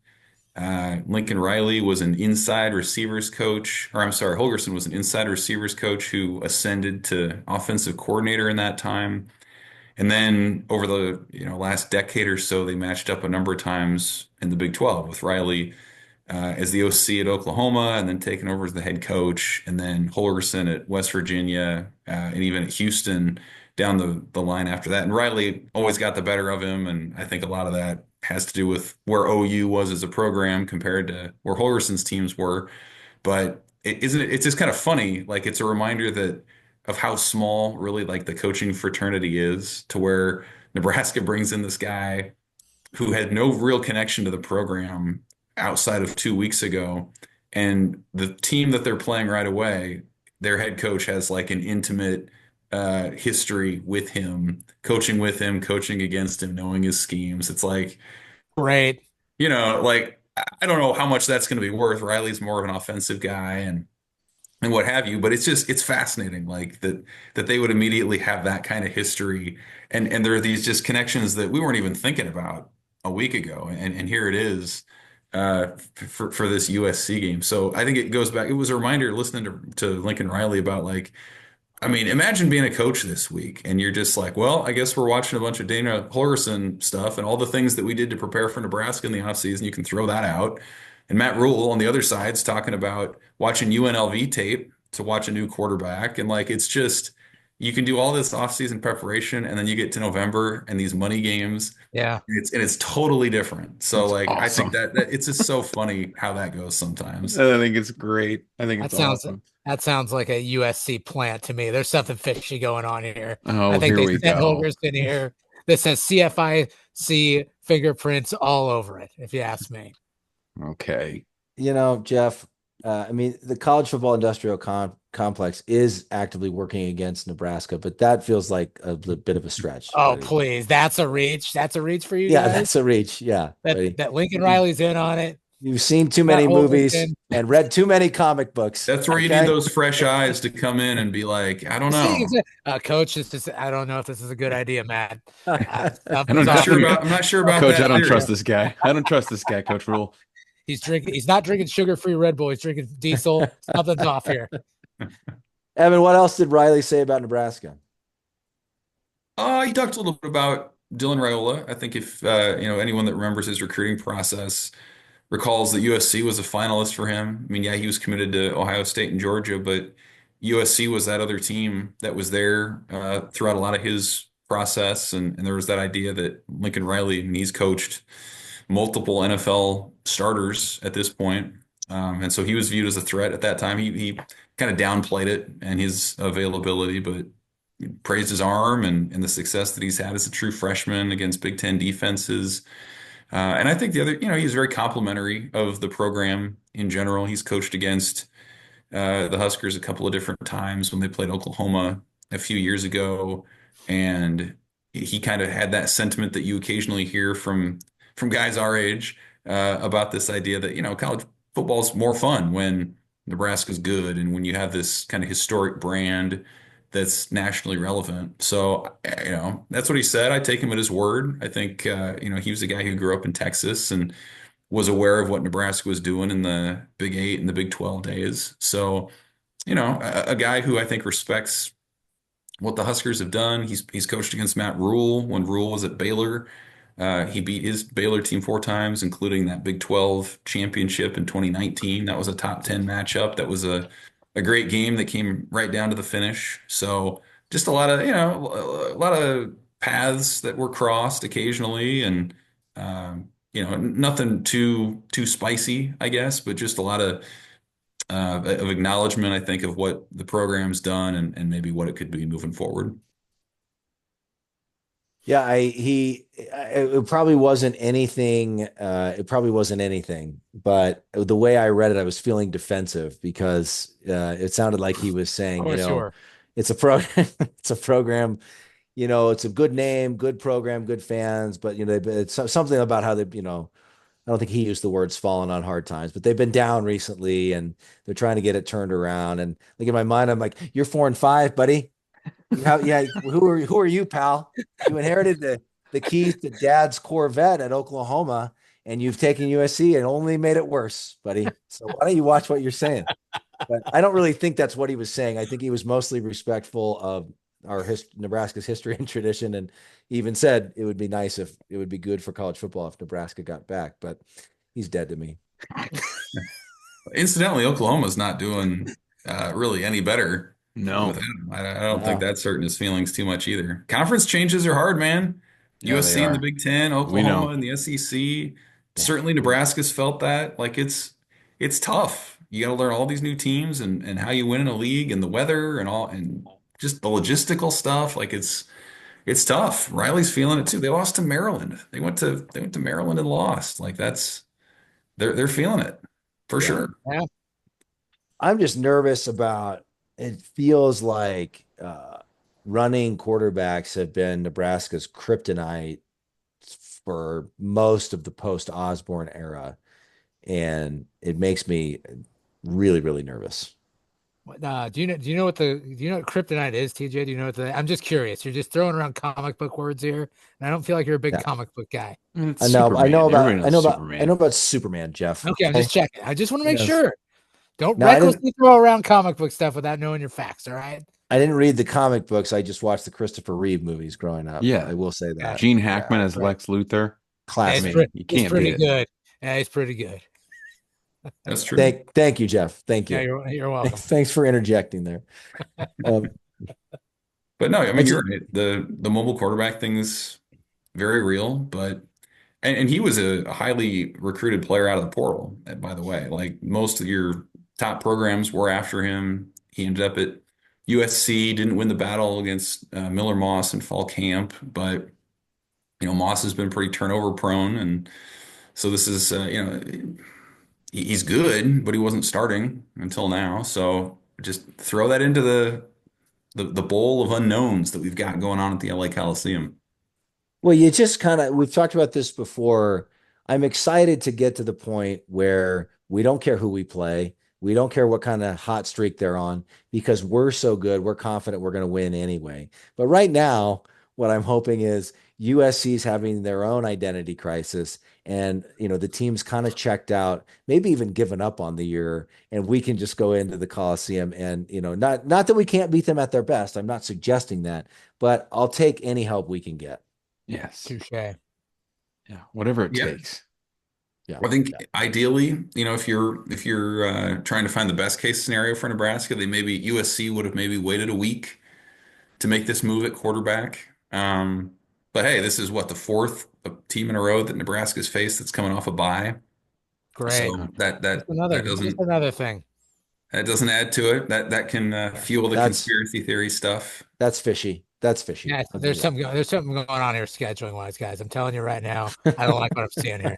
Lincoln Riley was an inside receivers coach, or I'm sorry, Holgorsen was an inside receivers coach who ascended to offensive coordinator in that time. And then over the last decade or so, they matched up a number of times in the Big 12 with Riley as the OC at Oklahoma, and then taking over as the head coach, and then Holgorsen at West Virginia, and even at Houston down the line after that. And Riley always got the better of him, and I think a lot of that has to do with where OU was as a program compared to where Holgorsen's teams were. But it's just kind of funny. Like, it's a reminder that of how small really like the coaching fraternity is, to where Nebraska brings in this guy who had no real connection to the program outside of 2 weeks ago. And the team that they're playing right away, their head coach has like an intimate history with him, coaching against him, knowing his schemes. It's like, Great. like I don't know how much that's going to be worth. Riley's more of an offensive guy and what have you, but it's fascinating, like that they would immediately have that kind of history, and there are these just connections that we weren't even thinking about a week ago, and here it is for this USC game. So I think it goes back. It was a reminder listening to Lincoln Riley about, like, I mean, imagine being a coach this week and you're just like, well, I guess we're watching a bunch of Dana Holgorsen stuff and all the things that we did to prepare for Nebraska in the offseason. You can throw that out. And Matt Rhule on the other side's talking about watching UNLV tape to watch a new quarterback. And like, it's just, you can do all this offseason preparation and then you get to November and these money games. Yeah. It's totally different. So That's like, I think awesome. that it's just so funny how that goes sometimes. I think it's great. I think That it's sounds awesome. that sounds like a USC plant to me. There's something fishy going on here. I Oh, think here they we sent go. Holgorsen here that says CFIC fingerprints all over it, if you ask me. Okay. Jeff, I mean, the college football industrial complex is actively working against Nebraska, but that feels like a bit of a stretch. Oh, please. That's a reach. That's a reach for you Yeah, guys. that's a reach. Yeah, buddy. That Lincoln Riley's in on it. You've seen too Matt many movies Holgorsen. and read too many comic books. That's where you need Okay. those fresh eyes to come in and be like, I don't know. Coach, I don't know if this is a good idea, Matt. I Something's don't off know. here. I'm not sure about Coach, that I don't theory. trust this guy. I don't trust this guy, Coach Rhule. He's not drinking sugar-free Red Bull. He's drinking diesel. Something's off here. Evan, what else did Riley say about Nebraska? He talked a little bit about Dylan Raiola. I think if anyone that remembers his recruiting process recalls that USC was a finalist for him. I mean, yeah, he was committed to Ohio State and Georgia, but USC was that other team that was there throughout a lot of his process, and there was that idea that Lincoln Riley, and he's coached multiple NFL starters at this point. And so he was viewed as a threat at that time. He kind of downplayed it and his availability, but praised his arm and the success that he's had as a true freshman against Big Ten defenses. And I think the other, he's very complimentary of the program in general. He's coached against the Huskers a couple of different times when they played Oklahoma a few years ago, and he kind of had that sentiment that you occasionally hear from guys our age about this idea that college football is more fun when Nebraska's good and when you have this kind of historic brand that's nationally relevant. So that's what he said. I take him at his word. I think he was a guy who grew up in Texas and was aware of what Nebraska was doing in the Big 8 and the Big 12 days. So, a guy who I think respects what the Huskers have done. He's coached against Matt Rhule when Rhule was at Baylor. He beat his Baylor team 4 times, including that Big 12 championship in 2019. That was a top 10 matchup. That was a great game that came right down to the finish. So just a lot of paths that were crossed occasionally, and nothing too spicy, I guess, but just a lot of acknowledgement, I think, of what the program's done and maybe what it could be moving forward. Yeah, it probably wasn't anything. It probably wasn't anything, but the way I read it, I was feeling defensive because it sounded like he was saying, Oh, sure. it's a program, it's a program, it's a good name, good program, good fans, but it's something about how they, I don't think he used the words falling on hard times, but they've been down recently and they're trying to get it turned around. And like in my mind, I'm like, you're 4-5, buddy. Yeah. Who are you, pal? You inherited the keys to dad's Corvette at Oklahoma, and you've taken USC and only made it worse, buddy. So why don't you watch what you're saying? But I don't really think that's what he was saying. I think he was mostly respectful of our Nebraska's history and tradition, and he even said it would be nice if it would be good for college football if Nebraska got back. But he's dead to me. Incidentally, Oklahoma's not doing really any better. No. With him. I don't think that's hurting his feelings too much either. Conference changes are hard, man. Yeah, USC in the Big Ten, Oklahoma in the SEC. Yeah. Certainly Nebraska's felt that. Like it's tough. You got to learn all these new teams and how you win in a league and the weather and just the logistical stuff. Like it's tough. Riley's feeling it too. They lost to Maryland. They went to Maryland and lost. Like they're feeling it for sure. Yeah. I'm just nervous about it. Feels like running quarterbacks have been Nebraska's kryptonite for most of the post Osborne era, and it makes me really, really nervous. Do you know what kryptonite is, TJ? Do you know what I'm just curious. You're just throwing around comic book words here, and I don't feel like you're a big comic book guy. I know about Superman, Jeff. Okay, I'm just checking. I just want to make sure. Don't No, recklessly throw around comic book stuff without knowing your facts, all right? I didn't read the comic books. I just watched the Christopher Reeve movies growing up. Yeah. I will say that. Gene Hackman as Lex Luthor. Classic. It's pretty good. Yeah, it's pretty good. That's true. Thank you, Jeff. Thank you. Yeah, you're welcome. Thanks for interjecting there. But no, I mean, you're right. The mobile quarterback thing is very real, but and he was a highly recruited player out of the portal, by the way. Like most of your top programs were after him. He ended up at USC, didn't win the battle against Miller Moss in fall camp, but Moss has been pretty turnover prone, and so this is he's good, but he wasn't starting until now. So just throw that into the bowl of unknowns that we've got going on at the LA Coliseum. Well, you just we've talked about this before. I'm excited to get to the point where we don't care who we play. We don't care what kind of hot streak they're on because we're so good. We're confident we're going to win anyway. But right now, what I'm hoping is USC's having their own identity crisis and, the team's kind of checked out, maybe even given up on the year. And we can just go into the Coliseum and, not that we can't beat them at their best. I'm not suggesting that, but I'll take any help we can get. Yes. Touche. Yeah. Whatever it takes. Yeah. I think ideally, if you're trying to find the best case scenario for Nebraska, USC would have maybe waited a week to make this move at quarterback. But hey, this is the fourth team in a row that Nebraska's faced that's coming off a bye. Great. So that just another thing. That doesn't add to it. That can fuel the conspiracy theory stuff. That's fishy. That's fishy. Yeah, there's something going on here scheduling wise, guys. I'm telling you right now, I don't like what I'm seeing here.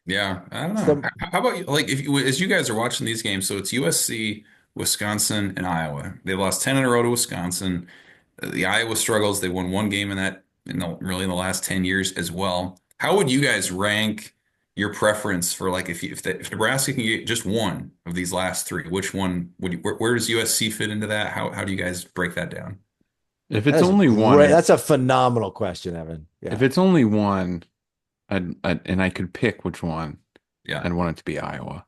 Yeah, I don't know. How about you? Like, as you guys are watching these games, so it's USC, Wisconsin, and Iowa. They lost 10 in a row to Wisconsin. The Iowa struggles. They won one game in the last 10 years as well. How would you guys rank your preference for if Nebraska can get just one of these last three, which one where does USC fit into that? How do you guys break that down? If it's only one, that's a phenomenal question, Evan. Yeah. If it's only one, and I could pick which one, I'd want it to be Iowa.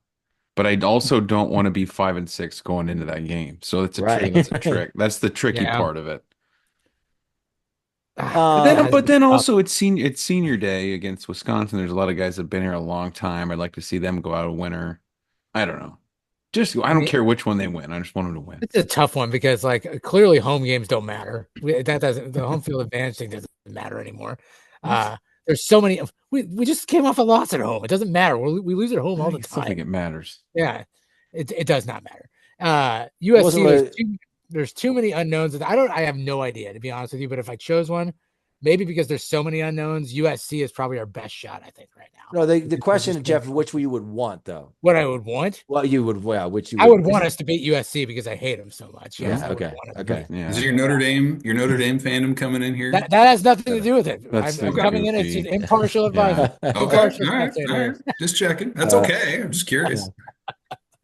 But I also don't want to be 5-6 going into that game. So it's that's a trick. That's the tricky part of it. But then also it's senior day against Wisconsin. There's a lot of guys that have been here a long time. I'd like to see them go out a winner. I don't know. I don't care which one they win. I just want them to win. It's a tough one because like clearly home games don't matter. The home field advantage thing doesn't matter anymore. There's so many. We just came off a loss at home. It doesn't matter. We lose at home all the I still time. think it matters. Yeah, it does not matter. USC, there's too many unknowns. I have no idea, to be honest with you. But if I chose one, maybe because there's so many unknowns, USC is probably our best shot, I think, right now. No, the question, Jeff, which you would want though? What I would want? Well, you would, which you I would want us to beat USC because I hate them so much. Yes, Yeah. Okay. Yeah. Is it your Notre Dame fandom coming in here? That has nothing to do with it. That's I'm coming in as an impartial advisor. Okay. Impartial All right. Just checking. That's okay. I'm just curious.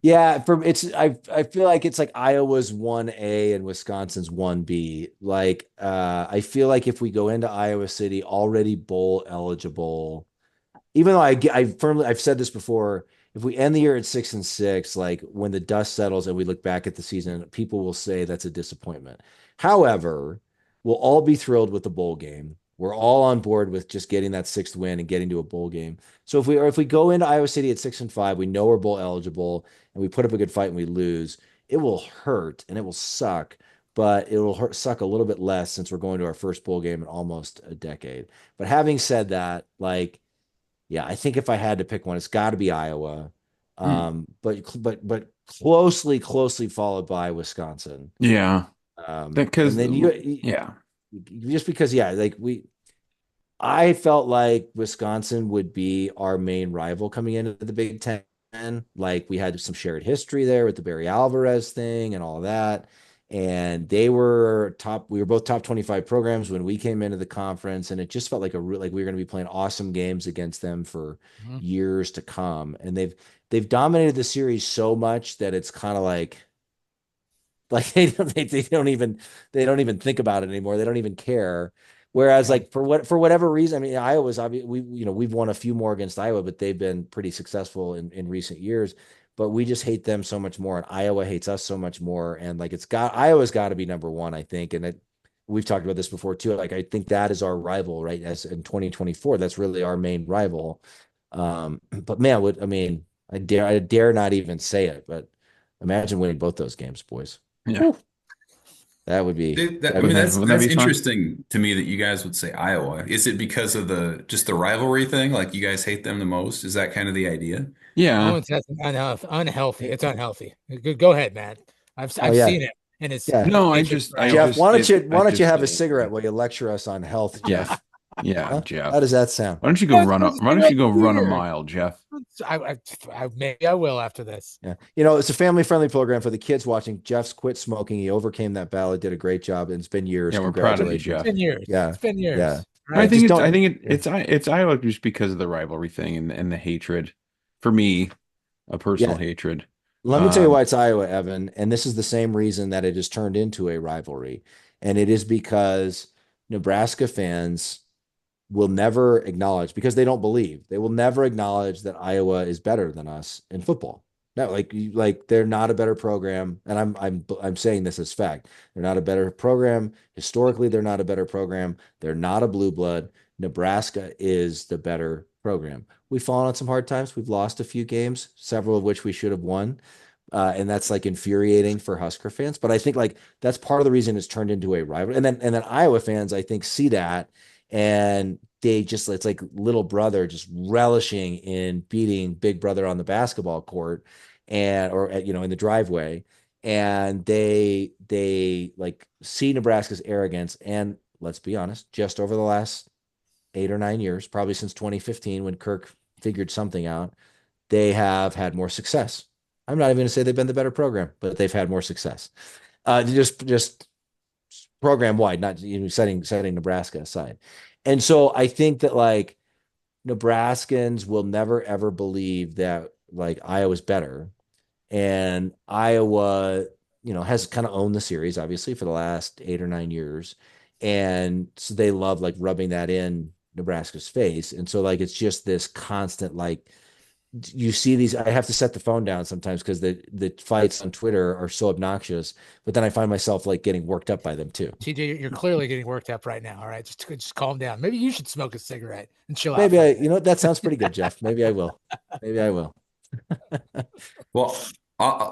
Yeah, I feel like it's like Iowa's 1A and Wisconsin's 1B. Like I feel like if we go into Iowa City already bowl eligible, even though I've said this before, if we end the year at 6-6, like when the dust settles and we look back at the season, people will say that's a disappointment. However, we'll all be thrilled with the bowl game. We're all on board with just getting that 6th win and getting to a bowl game. So if we go into Iowa City at 6-5, we know we're bowl eligible and we put up a good fight and we lose, it will hurt and it will suck, but it will suck a little bit less since we're going to our first bowl game in almost a decade. But having said that, like, yeah, I think if I had to pick one, it's got to be Iowa, but closely followed by Wisconsin. Yeah, because then just because I felt like Wisconsin would be our main rival coming into the Big Ten. Like we had some shared history there with the Barry Alvarez thing and all that. And we were both top 25 programs when we came into the conference. And it just felt like like we were going to be playing awesome games against them for years to come. And they've dominated the series so much that it's kind of like they don't even think about it anymore. They don't even care. Whereas like for whatever reason, I mean, Iowa's obviously we've won a few more against Iowa, but they've been pretty successful in recent years. But we just hate them so much more, and Iowa hates us so much more. And like Iowa's got to be number one, I think. And we've talked about this before too. Like I think that is our rival, right? As in 2024, that's really our main rival. But man, I dare not even say it, but imagine winning both those games, boys. Yeah. Whew. That would be. That's interesting to me that you guys would say Iowa. Is it because of the rivalry thing? Like you guys hate them the most? Is that kind of the idea? Yeah. That's unhealthy. It's unhealthy. Go ahead, Matt. I've seen it, and it's no. Jeff, why don't you have a cigarette while you lecture us on health, Jeff? Yeah, huh? Jeff. How does that sound? Why don't you go run a mile, Jeff? Maybe I will after this. Yeah, it's a family-friendly program for the kids watching. Jeff's quit smoking. He overcame that battle. Did a great job, and it's been years. Yeah, we're proud of you, Jeff. It's been years. Yeah, it's been years. Yeah, right? I think it's Iowa just because of the rivalry thing and the hatred. For me, a personal hatred. Let me tell you why it's Iowa, Evan, and this is the same reason that it has turned into a rivalry, and it is because Nebraska fans will never acknowledge, because they don't believe, they will never acknowledge that Iowa is better than us in football. No, like they're not a better program, and I'm saying this as fact. They're not a better program. Historically, they're not a better program. They're not a blue blood. Nebraska is the better program. We've fallen on some hard times. We've lost a few games, several of which we should have won. And that's like infuriating for Husker fans. But I think like that's part of the reason it's turned into a rivalry. And then Iowa fans, I think, see that and it's like little brother just relishing in beating big brother on the basketball court or in the driveway. And they like see Nebraska's arrogance. And let's be honest, just over the last 8 or 9 years, probably since 2015, when Kirk figured something out, they have had more success. I'm not even going to say they've been the better program, but they've had more success. Just program wide, not setting Nebraska aside. And so I think that like Nebraskans will never ever believe that like Iowa's better, and Iowa, has kind of owned the series obviously for the last 8 or 9 years, and so they love like rubbing that in Nebraska's face, and so like it's just this constant like. You see these, I have to set the phone down sometimes because the fights on Twitter are so obnoxious, but then I find myself like getting worked up by them too. TJ, you're clearly getting worked up right now. All right. Just calm down. Maybe you should smoke a cigarette and chill out. Maybe that sounds pretty good, Jeff. Maybe I will. Well,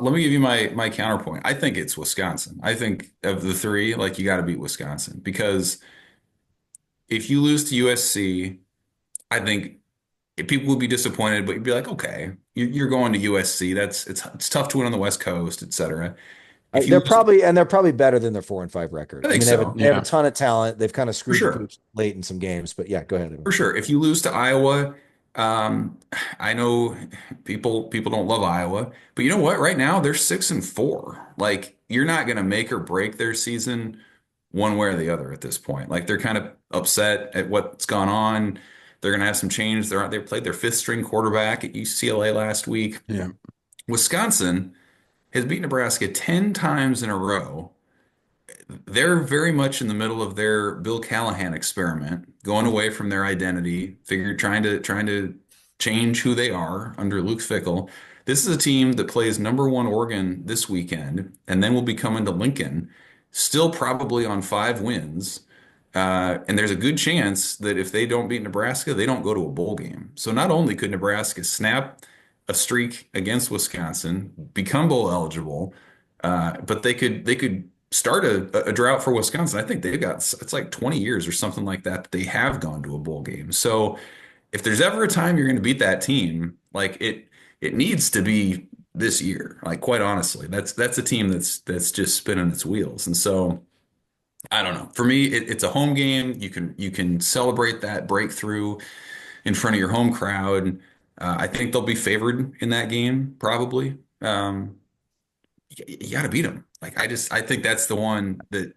let me give you my counterpoint. I think it's Wisconsin. I think of the three, like you got to beat Wisconsin because if you lose to USC, I think people would be disappointed, but you'd be like, okay, you're going to USC. It's tough to win on the West Coast, etc. If you lose, They're probably better than their 4-5 record. I I think mean, so. they have a Yeah. ton of talent. They've kind of For screwed the sure. pooch late in some games, but yeah, go ahead, Evan. For sure. If you lose to Iowa, um, I know people don't love Iowa, but you know what? Right now they're 6-4. Like you're not going to make or break their season one way or the other at this point. Like they're kind of upset at what's gone on. They're going to have some change. They played their fifth string quarterback at UCLA last week. Yeah. Wisconsin has beaten Nebraska 10 times in a row. They're very much in the middle of their Bill Callahan experiment, going away from their identity, trying to change who they are under Luke Fickell. This is a team that plays number one Oregon this weekend, and then will be coming to Lincoln, still probably on 5 wins. And there's a good chance that if they don't beat Nebraska, they don't go to a bowl game. So not only could Nebraska snap a streak against Wisconsin, become bowl eligible, but they could start a drought for Wisconsin. I think they've got it's like 20 years or something like that they have gone to a bowl game. So if there's ever a time you're going to beat that team, like it needs to be this year. Like quite honestly, that's a team that's just spinning its wheels. And so I don't know. For me, it's a home game. You can celebrate that breakthrough in front of your home crowd. I think they'll be favored in that game, probably. You got to beat them. Like I think that's the one that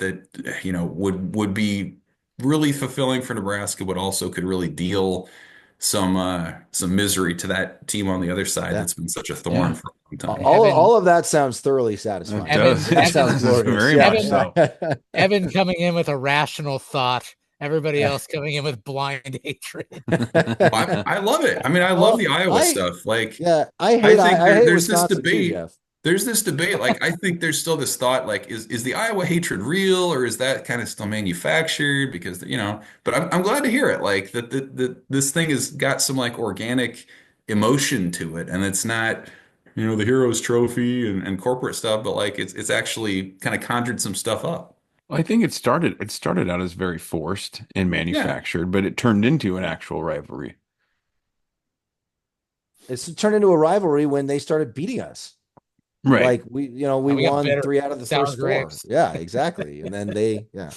would be really fulfilling for Nebraska, but also could really deal some misery to that team on the other side Yeah. that's been such a Yeah. thorn for a long time. All of that sounds thoroughly satisfying. It does. That sounds glorious. Very Yeah. much so. Evan coming in with a rational thought. Everybody else coming in with blind hatred. I love it. I mean, I love the Iowa stuff. Like, Yeah, I think I hate there's this Wisconsin too, debate. Jeff. There's this debate. Like, I think there's still this thought, like, is the Iowa hatred real or is that kind of still manufactured? Because, but I'm glad to hear it. Like that this thing has got some like organic emotion to it, and it's not, the hero's trophy and corporate stuff, but like it's actually kind of conjured some stuff up. I think it started out as very forced and Yeah. manufactured, but it turned into an actual rivalry. It's turned into a rivalry when they started beating us. Right. Like we we got won better 3 out of the sour first 4. grapes. Yeah, exactly. And then yeah.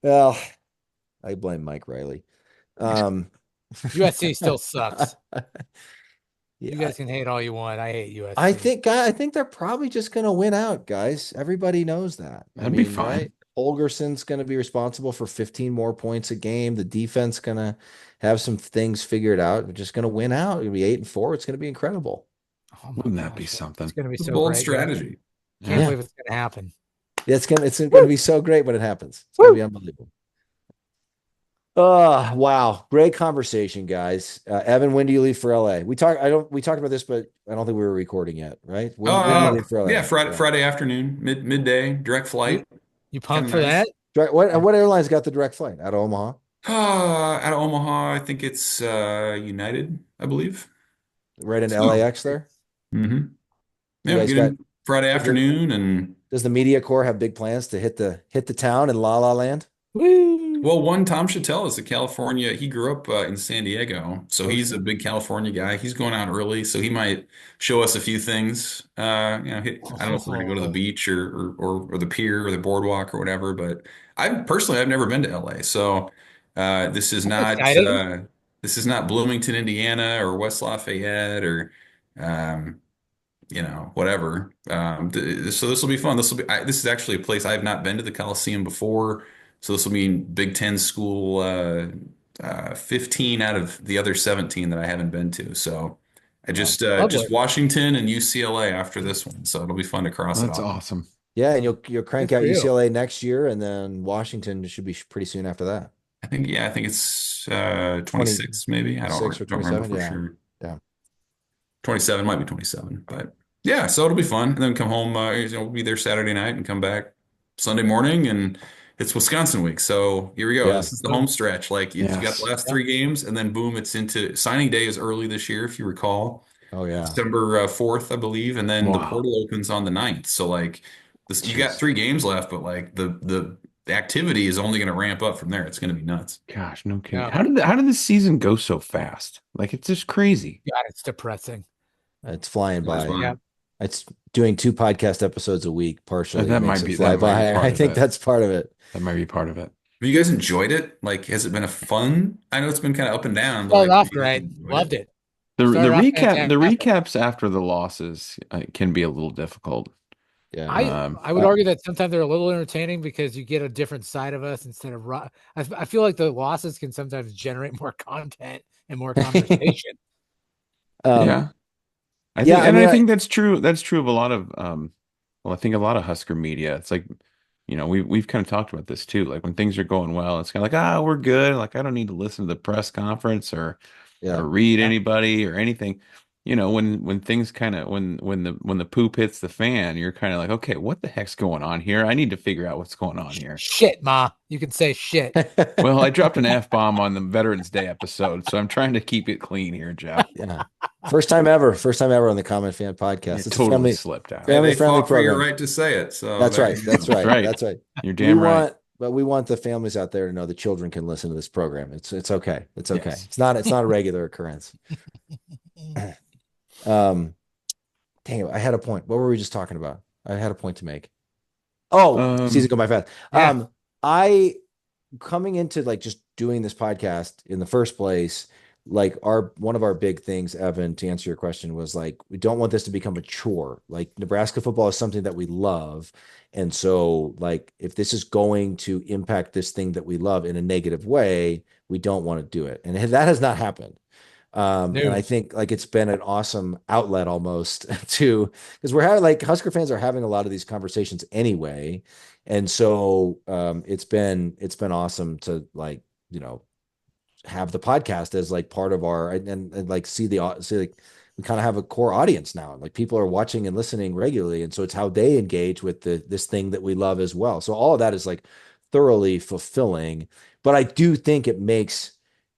Well, I blame Mike Riley. USC still sucks. Yeah. You guys can hate all you want. I hate USC. I think they're probably just going to win out, guys. Everybody knows that. That'd be fine. Right? Holgorsen's going to be responsible for 15 more points a game. The defense going to have some things figured out. We're just going to win out. It'll be 8-4. It's going to be incredible. Oh my Wouldn't that be gosh, something? It's going to be It's a so bold great. strategy. Can't Yeah. believe it's going to happen. It's gonna be so great when it happens. It's gonna be unbelievable. Oh, wow. Great conversation, guys. Evan, when do you leave for LA? We talked about this, but I don't think we were recording yet, right? When do you leave for LA? Yeah, Friday afternoon, midday, direct flight. You pumped Kinda for nice. that? What airline's got the direct flight out of Omaha? Out of Omaha, I think it's United, I believe. Right in So- LAX there? Mm-hmm. You Yeah, guys get in Friday afternoon, and Does the media corps have big plans to hit the town in La La Land? Woo! well, one Tom Chattel is a California. He grew up in San Diego, so he's a big California guy. He's going out early, so he might show us a few things. I don't know if we're gonna go to the beach or the pier or the boardwalk or whatever. But I've never been to LA, so this is not exciting. Bloomington, Indiana, or West Lafayette or um, whatever. So this will be fun. This is actually a place I have not been to the Coliseum before. So this will be Big Ten school, 15 out of the other 17 that I haven't been to. So I just Lovely. Washington and UCLA after this one. So it'll be fun to cross it That's off. awesome. Yeah, and you'll crank Good out for you. UCLA next year, and then Washington should be pretty soon after that. I think it's 26 maybe. I don't 26 or remember 27, for yeah. sure. Yeah. 27 might be 27, but yeah, so it'll be fun. And then come home, we'll be there Saturday night and come back Sunday morning, and it's Wisconsin week. So here we go. Yeah. This is the home stretch. Like you've got Yes. the last 3 games, and then boom, it's into signing day is early this year, if you recall. Oh yeah. December 4th, I believe, and then the Wow. portal opens on the 9th. So like this, you got Jeez. 3 games left, but like the activity is only going to ramp up from there. It's going to be nuts. Gosh, no kidding. Yeah. How did this season go so fast? Like it's just crazy. God, it's depressing. It's flying Flies by. by. Yeah. It's doing 2 podcast episodes a week partially That makes might it be- fly that might be by. part I of think it. that's part of it. That might be part of it. Have you guys enjoyed it? Like, has it been a fun? I know it's been kind of up and down, but Started like, off have you guys great. enjoyed Loved it. The Started off fantastic. recaps after the losses can be a little difficult. Yeah. I would argue that sometimes they're a little entertaining because you get a different side of us instead of I feel like the losses can sometimes generate more content and more conversation. Yeah. I think that's true. That's true of a lot of well, I think a lot of Husker media. It's like, we've kind of talked about this too. Like when things are going well, it's kind of like, we're good. Like I don't need to listen to the press conference or read anybody or anything. When things kind of when the poop hits the fan, you're kind of like, okay, what the heck's going on here? I need to figure out what's going on here. Shit, Ma. You can say shit. Well, I dropped an F-bomb on the Veterans Day episode, so I'm trying to keep it clean here, Jeff. Yeah. First time ever on the Common Fan podcast. It totally slipped out. Family friendly for your program. right to say it. So That's right. That's right. Right. That's right. You're damn right. But we want the families out there to know the children can listen to this program. It's okay. It's okay. Yes. It's not a regular occurrence. Dang it, I had a point. What were we just talking about? I had a point to make. Oh, season go by fast. Yeah. I coming into like just doing this podcast in the first place, like one of our big things, Evan, to answer your question, was like we don't want this to become a chore. Like Nebraska football is something that we love. And so like if this is going to impact this thing that we love in a negative way, we don't want to do it. And that has not happened. And I think like it's been an awesome outlet almost to because we're having like Husker fans are having a lot of these conversations anyway. And so it's been awesome to like, have the podcast as like part of our and like see like we kind of have a core audience now. Like people are watching and listening regularly. And so it's how they engage with this thing that we love as well. So all of that is like thoroughly fulfilling. But I do think it makes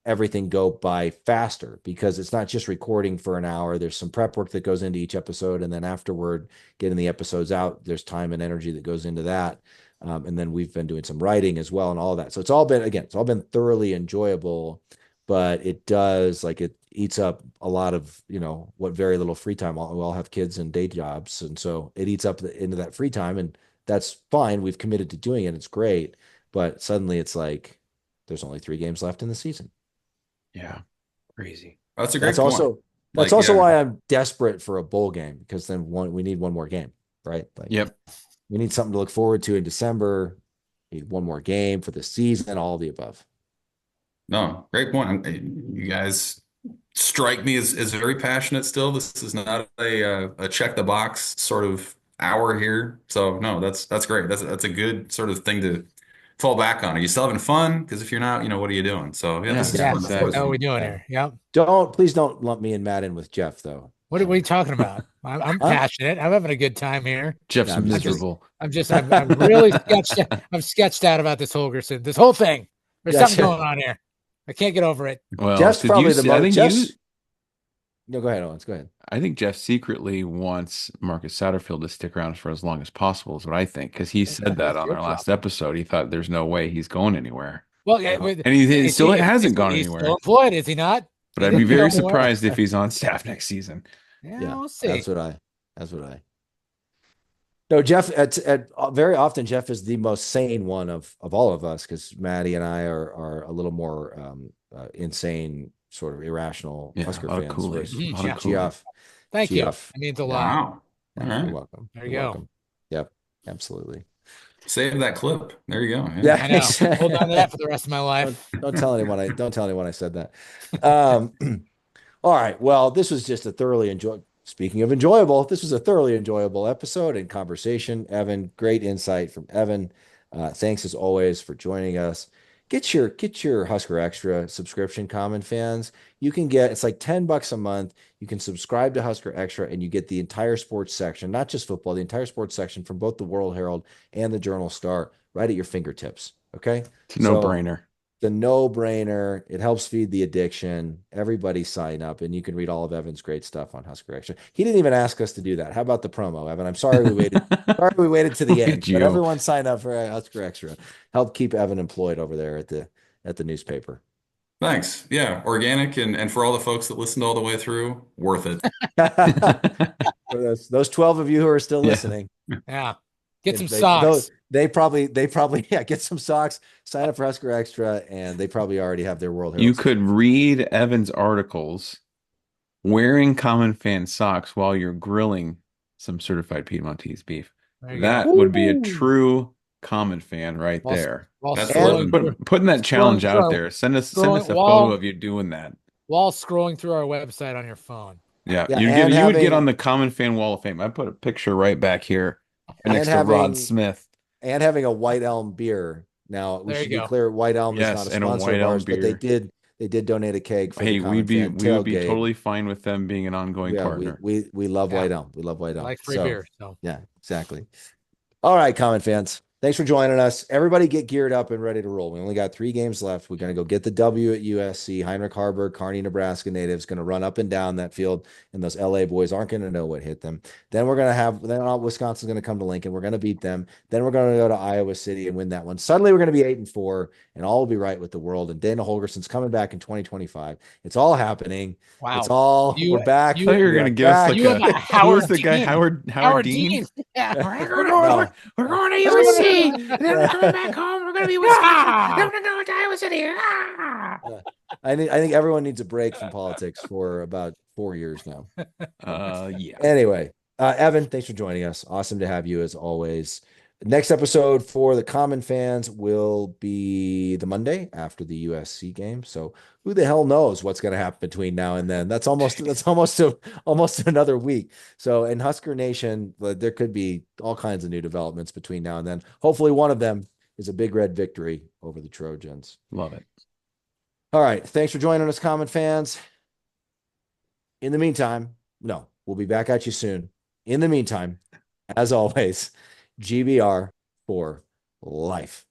everything go by faster because it's not just recording for an hour. There's some prep work that goes into each episode. And then afterward, getting the episodes out, there's time and energy that goes into that. And then we've been doing some writing as well and all of that. So it's all been thoroughly enjoyable, but it does like it eats up a lot of, what very little free time. We all have kids and day jobs. And so it eats up into that free time and that's fine. We've committed to doing it. It's great. But suddenly it's like, there's only 3 games left in the season. Yeah. Crazy. That's a great That's point. also why I'm desperate for a bowl game because then we need one more game, right? Like, yep. We need something to look forward to in December. We need one more game for the season, all of the above. No, great point. You guys strike me as very passionate still. This is not a check the box sort of hour here. So no, that's great. That's a good sort of thing to fall back on. Are you still having fun? Because if you're not, what are you doing? So yeah, this is fun. What are we doing here? Yep. Please don't lump me and Matt in with Jeff though. What are you talking about? I'm passionate. I'm having a good time here. Jeff's miserable. I'm really sketched out about this Holgorsen, this whole thing. There's something going on here. I can't get over it. Well, Jeff's probably the most. No, go ahead, Owens. Go ahead. I think Jeff secretly wants Marcus Satterfield to stick around for as long as possible, is what I think, because he said that on our last episode. He thought there's no way he's going anywhere. Well, and he still hasn't gone anywhere. He's still employed, is he not? But I'd be very surprised if he's on staff next season. Yeah, we'll see. That's what I. No, Jeff. Very often, Jeff is the most sane one of all of us because Maddie and I are a little more insane, sort of irrational Husker fans. Geoff. Thank you. That means a lot. Wow. You're welcome. There you go. Welcome. Yep, absolutely. Save that clip. There you go. Yeah, I know. Hold on to that for the rest of my life. Don't tell anyone I said that. All right. Well, this was just a thoroughly speaking of enjoyable, this was a thoroughly enjoyable episode and conversation. Evan, great insight from Evan. Thanks as always for joining us. Get your Husker Extra subscription, Common fans. You can it's like $10 a month. You can subscribe to Husker Extra and you get the entire sports section, not just football, the entire sports section from both the World Herald and the Journal Star right at your fingertips. Okay. It's a no-brainer. the no-brainer. It helps feed the addiction. Everybody sign up, and you can read all of Evan's great stuff on Husker Extra. He didn't even ask us to do that. How about the promo, Evan? I'm sorry we waited. Sorry we waited to the Look end. at you. But everyone sign up for Husker Extra. Help keep Evan employed over there at the newspaper. Thanks. Yeah, organic, and for all the folks that listened all the way through, worth it. For those 12 of you who are still Yeah. listening, Yeah. Get some they, socks. They probably get some socks, sign up for Husker Extra, and they probably already have their World Herald. You could read Evan's articles wearing Common Fan socks while you're grilling some certified Piedmontese beef. There you That go. would be a true Common Fan right While- there. While That's scrolling, lovely. Putting that challenge out there. Send us a scrolling- photo while- of you doing that. while scrolling through our website on your phone. Yeah, Yeah, you would get having- on the Common Fan Wall of Fame. I put a picture right back here next to having- Rod Smith. and having a White Elm beer. Now we There should you be go. clear, White Elm Yes, is not a and a sponsor White of Elm ours, but beer. they did donate a keg for Hey, the Common we Fan would be tailgate. totally fine with them being an ongoing Yeah, partner. we love Yeah. White Elm. We love White I Elm. like free So, beer. So yeah, exactly. All right, Common fans. Thanks for joining us. Everybody get geared up and ready to roll. We only got 3 games left. We're going to go get the W at USC. Heinrich Harburg, Kearney, Nebraska natives going to run up and down that field, and those LA boys aren't going to know what hit them. Then we're going to have, Wisconsin's going to come to Lincoln. We're going to beat them. Then we're going to go to Iowa City and win that one. Suddenly we're going to be 8-4, and all will be right with the world. And Dana Holgorsen's coming back in 2025. It's all happening. wow. It's all, we're back. I thought you were going to give us like You have a who Howard was the guy? Dean. Howard Dean? Yeah. No. We're going to USC, and then we're coming back home. We're going to be Wisconsin. Then we're going to Iowa City. I think everyone needs a break from politics for about 4 years now. Yeah. Anyway, Evan, thanks for joining us. Awesome to have you as always. Next episode for the Common fans will be the Monday after the USC game. So who the hell knows what's going to happen between now and then? That's almost another week. So in Husker Nation, there could be all kinds of new developments between now and then. Hopefully one of them is a big red victory over the Trojans. Love it. All right. Thanks for joining us, Common fans. In the meantime, we'll be back at you soon. In the meantime, as always, GBR for life.